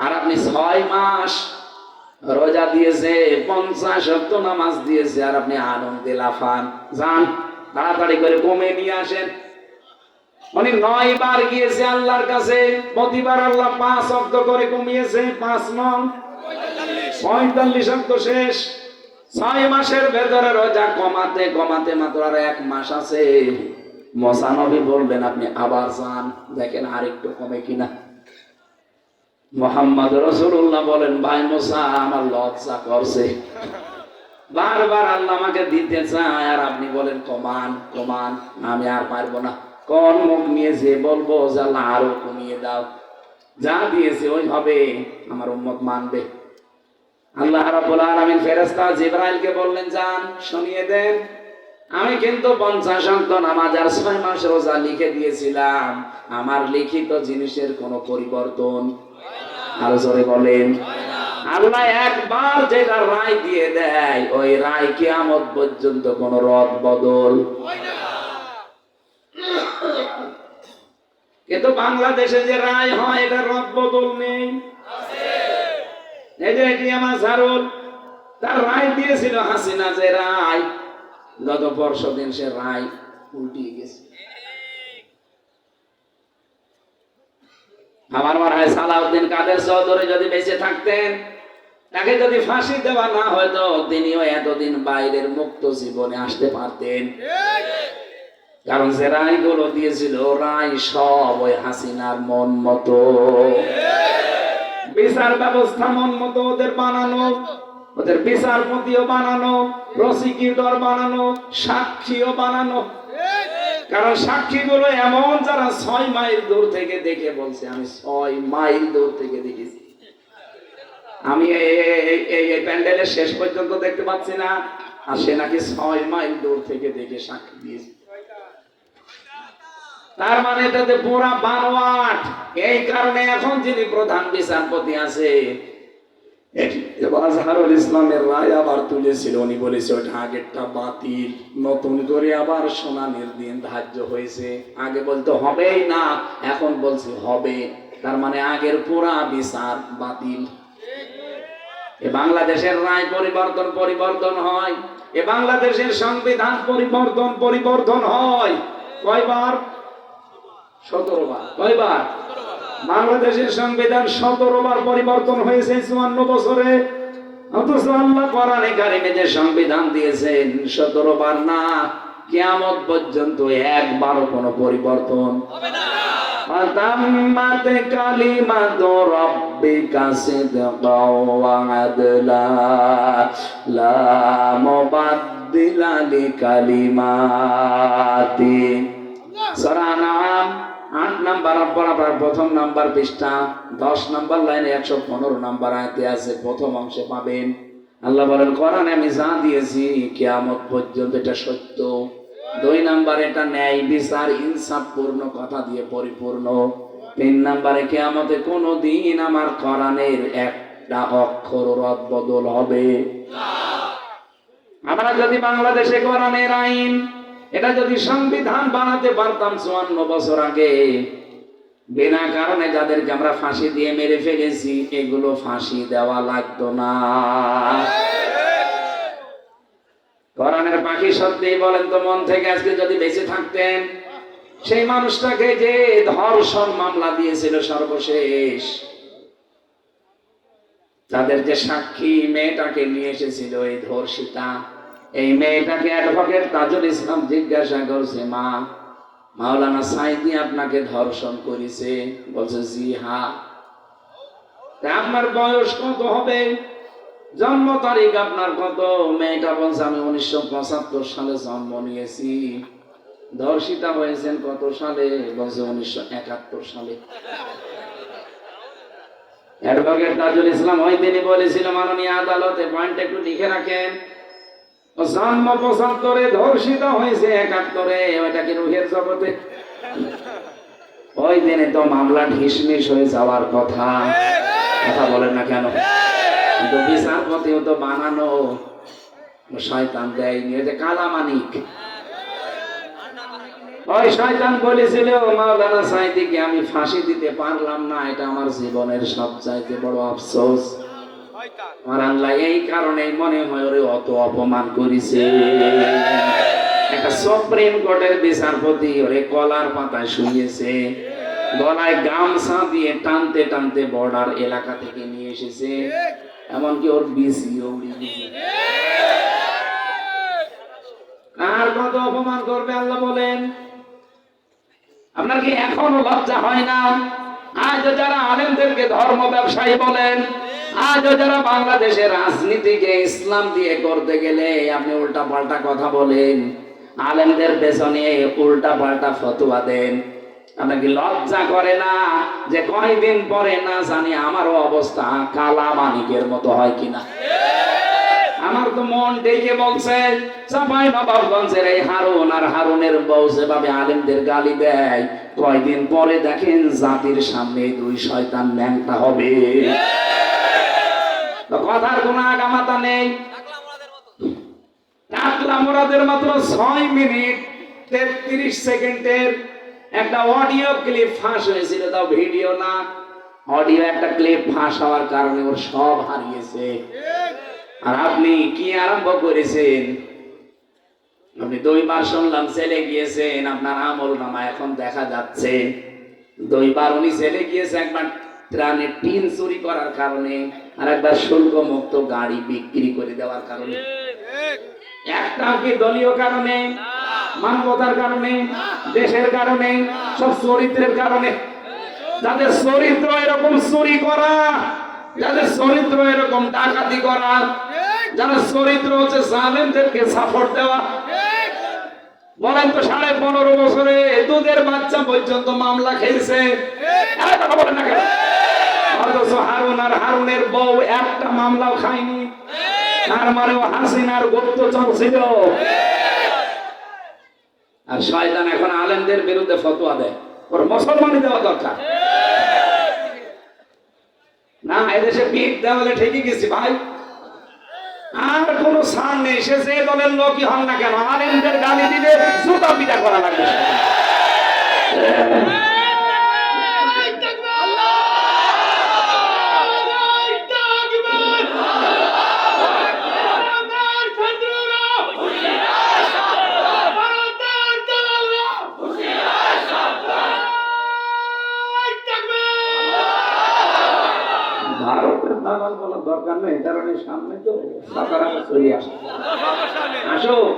আর আপনি 6 মাস রোজা দিয়েছে, 50 ওয়াক্ত নামাজ দিয়েছে, আর আপনি আনন্দে লাফান। যান তাড়াতাড়ি করে কমে নিয়ে আসেন। উনি 9 বার গিয়েছে আল্লাহর কাছে, প্রতিবার আল্লাহ 5 ওয়াক্ত করে কমিয়েছে। 5 নং 45 ওয়াক্ত শেষ। 6 মাসের ভেতরে রোজা কমাতে কমাতে মাত্র আর 1 মাস আছে। মুসা নবী বললেন, আপনি আবার যান, দেখেন আর একটু কমে কিনা। মুহাম্মদ রাসূলুল্লাহ বলেন, ভাই মুসা আমার লজ্জা করছে, বারবার আল্লাহ আমাকে দিতে চায়, আর আপনি বলেন কমান কমান, আমি আর পারবো না। কোন মুখ নিয়ে যে বলবো যে আল্লাহ আরো কমিয়ে দাও, যা দিয়েছে ওইভাবে আমার উম্মত মানবে। আল্লাহ রাব্বুল আলামিন ফেরেশতা জিবরাইলকে বললেন, যান শুনিয়ে দেন, আমি কিন্তু 50 ওয়াক্ত নামাজ আর 6 মাস রোজা লিখে দিয়েছিলাম, আমার লিখিত জিনিসের কোনো পরিবর্তন আরো জোরে বলেন। আল্লাহ একবার যেটা রায় দিয়ে দেয়, ওই রায় কিয়ামত পর্যন্ত কোনো রদ বদল। কিন্তু বাংলাদেশে যে রায় হয় এটা রদ বদল নেই। এই যে এটিএম আজহারুল, তার রায় দিয়েছিল হাসিনা, যে রায় গত পরশুদিন সে রায় উল্টিয়ে গেছে। আমার মনে হয় সালাউদ্দিন কাদের চৌধুরী যদি বেঁচে থাকতেন, তাকে যদি ফাঁসি দেওয়া না হয়তো তিনিও এতদিন বাইরের মুক্ত জীবনে আসতে পারতেন। কারণ যে রায়গুলো দিয়েছিল, রায় সব ওই হাসিনার মন মতো, বিচার ব্যবস্থা মন মতো ওদের বানানো, ওদের বিচারপতিও বানানো, প্রসিকিউটর বানানো, সাক্ষীও বানানো। কারণ সাক্ষীগুলো এমন যারা 6 মাইল দূর থেকে দেখে বলছে, আমি 6 মাইল দূর থেকে দেখেছি, আমি এই প্যান্ডেলের শেষ পর্যন্ত দেখতে পাচ্ছি না, আর সে নাকি 6 মাইল দূর থেকে দেখে সাক্ষী দিয়েছে। তার মানে এটাতে পুরা বানোয়াট। এই কারণে এখন যিনি প্রধান বিচারপতি আছে, আজহারুল ইসলামের রায় আবার তুলেছিল, উনি বলেছে ওটা আগেরটা বাতিল, নতুন করে আবার শুনানির দিন ধার্য হয়েছে। আগে বলতে হবেই না, এখন বলছে হবে। তার মানে আগের পুরা বিচার বাতিল। এ বাংলাদেশের রায় পরিবর্তন হয়, এ বাংলাদেশের সংবিধান পরিবর্তন হয় কয়বার? 17 বার। কয়বার? বাংলাদেশের সংবিধান 17 বার পরিবর্তন হয়েছে 54 বছরে। অথচ আল্লাহ কোরআনে কারিমে যে সংবিধান দিয়েছেন 17 বার না, কিয়ামত পর্যন্ত একবারও কোনো পরিবর্তন হবে না। ফাতাম্মাত কালিমাতু রাব্বিকা সিদকাও ওয়া আদলা লা মুবাদদিলা লিকালিমাতি। সূরা নাম 8 নাম্বার বরাবর প্রথম নাম্বার পৃষ্ঠা 10 নাম্বার লাইনে 115 নাম্বার আয়াতে আছে, প্রথম অংশে পাবেন। আল্লাহ বলেন, কোরআনে আমি যা দিয়েছি কিয়ামত পর্যন্ত এটা সত্য। 2 নাম্বার, এটা ন্যায় বিচার ইনসাফ পূর্ণ কথা দিয়ে পরিপূর্ণ। 3 নাম্বারে কিয়ামতে কোনদিন আমার কোরআনের একটা অক্ষর রদ বদল হবে না। আমরা যদি বাংলাদেশে কোরআনের আইন, এটা যদি সংবিধান বানাতে পারতাম 54 বছর আগে, বিনা কারণে যাদেরকে আমরা ফাঁসি দিয়ে মেরে ফেলেছি, এগুলো ফাঁসি দেওয়া লাগতো না। কোরআনের পাখি সত্যি বলেন তো, মন থেকে আজকে যদি বেঁচে থাকতেন, সেই মানুষটাকে যে ধর্ষণ মামলা দিয়েছিল সর্বশেষ, তাদের যে সাক্ষী মেয়েটাকে নিয়ে এসেছিল এই ধর্ষিতা, এই মেয়েটাকে অ্যাডভোকেট তাজুল ইসলাম জিজ্ঞাসা করছে, মা, মাওলানা সাইদি আপনাকে ধর্ষণ করেছে? বলছে জি হ্যাঁ। আপনার বয়স কত হবে? জন্ম তারিখ আপনার কত? মেয়েটা বলছে আমি 1975 সালে জন্ম নিয়েছি। ধর্ষিতা হয়েছেন কত সালে? বলছে 1971 সালে। অ্যাডভোকেট তাজুল ইসলাম ওই দিনই বলেছিল, মাননীয় আদালতে পয়েন্ট একটু লিখে রাখেন, জন্ম 75-এ, ধর্ষিতা হয়েছে 71-এ, ওইটা কি রুহের জগতে? ওই দিনে তো মামলা ঢিসমিস হয়ে যাওয়ার কথা বলেন না কেন? কিন্তু বিচারপতিও তো বানানো শয়তান দেয়নি, এটা কালামানিক। ওই শয়তান বলেছিল মাওলানা সাইদিকে আমি ফাঁসি দিতে পারলাম না, এটা আমার জীবনের সবচাইতে বড় আফসোস। আমার আল্লাহ এই কারণে মনে হয় ওরে অত অপমান করেছে। একটা সুপ্রিম কোর্টের বিচারপতি ওরে কলার পাতায় শুয়েছে, গলায় গামছা দিয়ে টানতে টানতে বর্ডার এলাকা থেকে নিয়ে এসেছে, এমনকি ওর বিসিও উড়িয়ে দিয়েছে। আর কত অপমান করবে আল্লাহ বলেন? আপনার কি এখনো লজ্জা হয় না? আজ যারা আলেমদেরকে ধর্ম ব্যবসায়ী বলেন, আজও যারা বাংলাদেশে রাজনীতিকে ইসলাম দিয়ে করতে গেলে আপনি উল্টা পাল্টা কথা বলেন, আলেমদের পেছনে উল্টা পাল্টা ফতোয়া দেন, আপনাকে লজ্জা করে না যে কয়দিন পরে না জানি আমারও অবস্থা কালা মানিকের মতো হয় কিনা? আমার তো মন ডেকে বলছে চাপাই নবাবগঞ্জের এই হারুন আর হারুনের বউ যেভাবে আলেমদের গালি দেয়, কয়দিন পরে দেখেন জাতির সামনে দুই শয়তান ন্যাংটা হবে। কথার কোনো আগামাতা নেই। টাকলা মোরাদের মাত্র 6 মিনিট 33 সেকেন্ডের একটা অডিও ক্লিপ ফাঁস হয়েছিল, তাও ভিডিও না, অডিও একটা ক্লিপ ফাঁস হওয়ার কারণে ওর সব হারিয়েছে। আর আপনি কি আরম্ভ করেছেন? আপনি 2 বার শুনলাম ছেলে গিয়েছেন, আপনার আমল নামা এখন দেখা যাচ্ছে 2 বার উনি ছেলে গিয়েছে, একবার ত্রাণের টিন চুরি করার কারণে আর একবার শুল্ক মুক্ত গাড়ি বিক্রি করে দেওয়ার কারণে। একটা কি দলীয় কারণে, মানবতার কারণে, দেশের কারণে, সব চরিত্রের কারণে। যাদের চরিত্র এরকম চুরি করা, যাদের চরিত্র এরকম ডাকাতি করা, যাদের চরিত্র হচ্ছে জালেমদেরকে সাপোর্ট দেওয়া। বলেন তো 15.5 বছরে দুধের বাচ্চা পর্যন্ত মামলা খেয়েছে, কথা বলেন না কেন? অথচ হারুন আর হারুনের বউ একটা মামলাও খায়নি, তার মানেও হাসিনার গুপ্তচর ছিল। আর শয়তান এখন আলেমদের বিরুদ্ধে ফতোয়া দেয়, ওর মুসলমানি দেওয়া দরকার না। এদেশে পিঠ দেওয়ালে ঠিকই গেছি ভাই, আর কোন ছাড় নেই। সে যে দলের লোকই হন না কেন, আলেমদের গালি দিলে জুতা পিটা করা লাগবে। ভারতের দালাল বলার দরকার নেই, কারণ সামনে তো সাকারামে চলে আসে। আসুক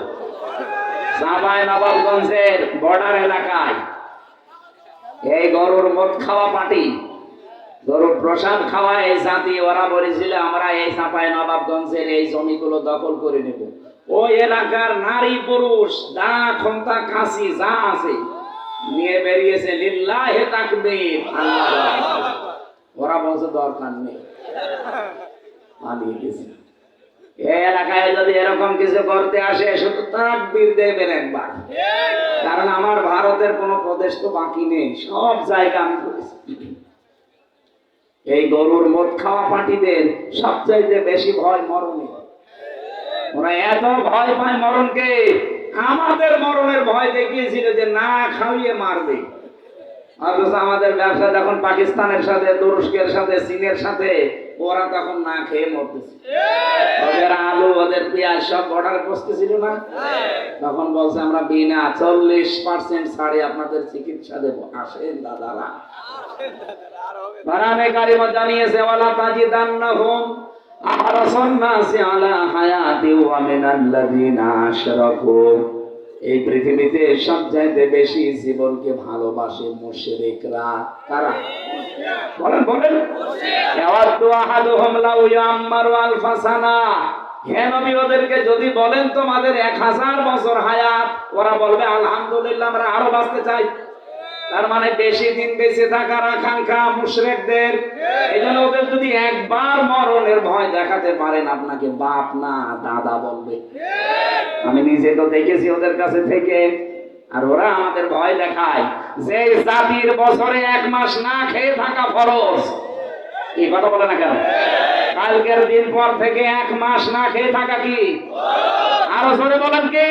চাঁপাই নবাবগঞ্জের বর্ডার এলাকায় এই গরুর মদ খাওয়া পার্টি, গরুর প্রসাদ খাওয়া এই জাতি, ওরা বলেছিল আমরা এই চাঁপাই নবাবগঞ্জের এই জমিগুলো দখল করে নেব। ওই এলাকার নারী পুরুষ দা খন্তা কাশি যা আছে নিয়ে বেরিয়েছে লিল্লাহে তাকবীর, আল্লাহু। ওরা বলছে দরকার নেই, পালিয়ে গেছে। এই এলাকায় যদি এরকম কিছু করতে আসে শুধু তাকবীর দেবেন একবার, কারণ আমার ভারতের কোনো প্রদেশ তো বাকি নেই, সব জায়গা আমি করেছি। এই গরুর মদ খাওয়া পার্টিদের সবচাইতে বেশি ভয় মরণে। ওরা এত ভয় পায় মরণকে, আমাদের মরণের ভয় দেখিয়েছিল যে না খাইয়ে মারবে। অথচ আমাদের ব্যবসা যখন পাকিস্তানের সাথে, তুরস্কের সাথে, চীনের সাথে, ওরা তখন না খেয়ে মরতেছে। ওদের আলু, ওদের পেঁয়াজ সব বর্ডারে পৌঁছতেছিল না, তখন বলছে আমরা বিনা 40% ছাড়ে আপনাদের চিকিৎসা দেব, আসেন দাদারা। কোরআনে কারিমে জানিয়েছে ওয়ালা তাজিদান্নাহুম আহরাসান নাসি আলা হায়াতি ওয়া মিনাল্লাযিনা আশরাকু। এই পৃথিবীতে সবচাইতে বেশি জীবনকে ভালোবাসে মুশরিকরা। কারা? বলেন বলেন। ইয়াওয়াদু আহাদুহুম লাউ ইয়াম্মারু আলফা সানা। হে নবী, ওদেরকে যদি বলেন তোমাদের 1000 বছর হায়াত, ওরা বলবে আলহামদুলিল্লাহ আমরা আরো বাঁচতে চাই। তার মানে বেশি দিন বেঁচে থাকার আকাঙ্ক্ষা মুশরিকদের। এজন্য ওদের যদি একবার মরণের ভয় দেখাতে পারেন, আপনাকে বাপ না দাদা বলবে। আমি নিজে তো দেখেছি ওদের কাছে থেকে। আর ওরা আমাদের ভয় দেখায় যে জাতির বছরে 1 মাস না খেয়ে থাকা ফরজ। এই কথা বলে না কেন? কালকের দিন পর থেকে 1 মাস না খেয়ে থাকা কি? আরো জোরে বলেন কি?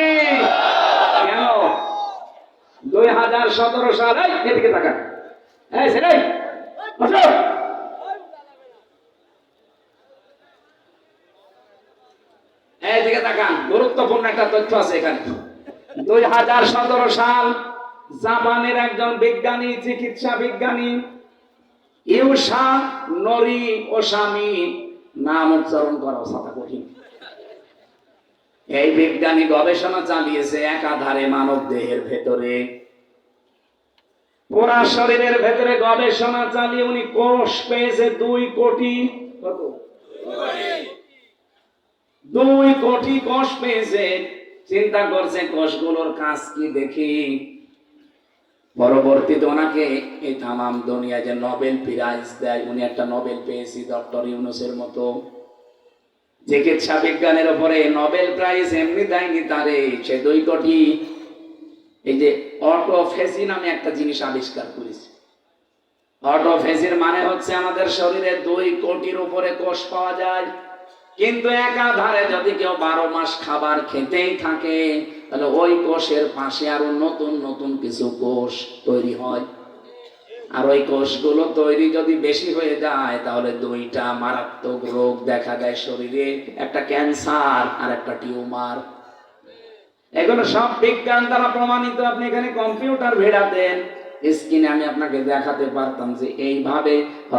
কেন? 2017 সাল, এদিকে তাকান, এই ছেলে বসো। এইদিকে তাকান, গুরুত্বপূর্ণ একটা তথ্য আছে এখানে। 2017 সাল জাপানের একজন বিজ্ঞানী, চিকিৎসা বিজ্ঞানী ইউসা নরি ওসামি, নাম উচ্চারণ করা সাথে কঠিন। এই বিজ্ঞানী গবেষণা চালিয়েছে একাধারে মানব দেহের ভেতরে, পুরা শরীরের ভেতরে গবেষণা চালিয়ে উনি কোষ পেয়েছে 2 কোটি, কত 2 কোটি কোষ পেয়েছে। চিন্তা করছে কোষগুলোর কাজ কি দেখি। পরবর্তীতে ওনাকে এই তামাম দুনিয়া যে নোবেল প্রাইজ দেয়, উনি একটা নোবেল পেয়েছি ডক্টর ইউনূসের মতো। চিকিৎসা বিজ্ঞানের উপরে নোবেল প্রাইজ এমনি দেয়নি তারে, সে 2 কোটি এই যে অটোফেজি নামে একটা জিনিস আবিষ্কার করেছে। অটোফেজির মানে হচ্ছে আমাদের শরীরে 2 কোটির উপরে কোষ পাওয়া যায়, কিন্তু একাধারে যদি কেউ 12 মাস খাবার খেতেই থাকে তাহলে ওই কোষের পাশে আরো নতুন নতুন কিছু কোষ তৈরি হয়। আর ওই কোষগুলো তৈরি যদি বেশি হয়ে যায় তাহলে 2টা মারাত্মক রোগ দেখা দেয় শরীরে, একটা ক্যান্সার আর একটা টিউমার। এগুলো সব বিজ্ঞান দ্বারা প্রমাণিত। আপনি এখানে কম্পিউটার ভেড়াতেন, স্ক্রিনে আমি আপনাকে দেখাতে পারতাম যে এইভাবে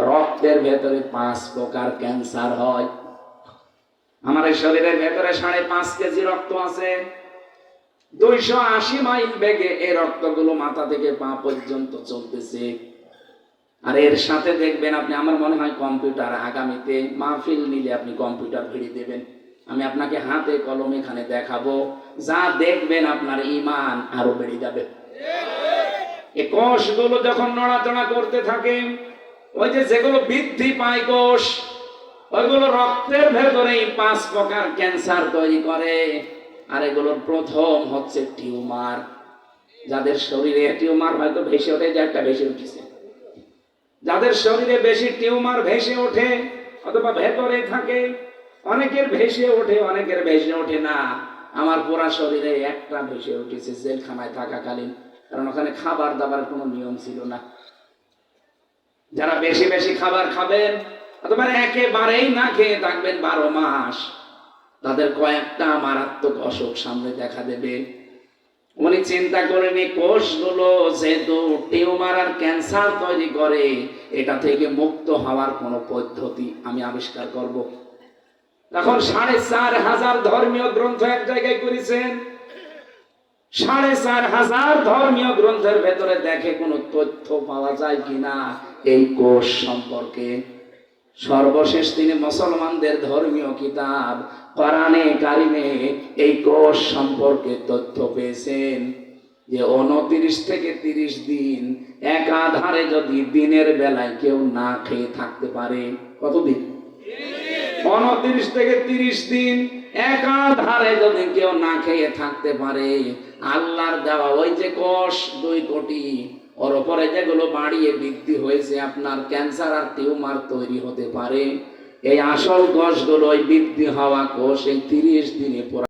রক্তের ভেতরে 5 প্রকার ক্যান্সার হয়। আমার এই শরীরের ভেতরে 5.5 কেজি রক্ত আছে। 280 মাইল বেগে এই রক্তগুলো মাথা থেকে পা পর্যন্ত চলতেছে। আর এর সাথে দেখবেন আপনি, আমার মনে হয় কম্পিউটার আগামীতে মাহফিল নিলে আপনি কম্পিউটার ভিড়ি দেবেন, আমি আপনাকে হাতে কলমে এখানে দেখাবো, যা দেখবেন আপনার ঈমান আরো বেড়ে যাবে। এই কোষগুলো যখন নড়াচড়া করতে থাকে, ওই যে যেগুলো বৃদ্ধি পায় কোষ, ওইগুলো রক্তের ভেতরেই 5 প্রকার ক্যান্সার তৈরি করে। আর এগুলোর প্রথম হচ্ছে টিউমার। যাদের শরীরে টিউমার হয়তো ভেসে ওঠে, যে একটা ভেসে উঠেছে, যাদের শরীরে বেশি টিউমার ভেসে ওঠে অথবা ভেতরে থাকে, অনেকের ভেসে ওঠে অনেকের ভেসে ওঠে না। আমার পুরা শরীরে একটা ভেসে উঠেছে জেলখানায় থাকাকালীন, কারণ ওখানে খাবার দাবার কোনো নিয়ম ছিল না। যারা বেশি বেশি খাবার খাবেন অথবা একেবারেই না খেয়ে থাকবেন 12 মাস, তাদের কয়েকটা মারাত্মক অসুখ সামনে দেখা দেবে। উনি চিন্তা করেন এই কোষগুলো যেহেতু টিউমার আর ক্যান্সার তৈরি করে, এটা থেকে মুক্ত হওয়ার কোন পদ্ধতি আমি আবিষ্কার করব। তখন 4,500 ধর্মীয় গ্রন্থ এক জায়গায় করেছেন। 4,500 ধর্মীয় গ্রন্থের ভেতরে দেখে কোনো তথ্য পাওয়া যায় কিনা এই কোষ সম্পর্কে। সর্বশেষ তিনি মুসলমানদের ধর্মীয় কিতাব কোরআনে কারিমে এই কোষ সম্পর্কে তথ্য পেয়েছেন যে 29 থেকে 30 দিন একাধারে যদি দিনের বেলায় কেউ না খেয়ে থাকতে পারে। কতদিন? 29 থেকে 30 দিন একাধারে যদি কেউ না খেয়ে থাকতে পারে, আল্লাহর দেওয়া ওই যে কোষ 2 কোটি, ওর উপরে যেগুলো বাড়িয়ে বৃদ্ধি হয়েছে আপনার ক্যান্সার আর টিউমার তৈরি হতে পারে, এই আসল কোষগুলো ওই বৃদ্ধি হওয়া কোষ এই 30 দিনে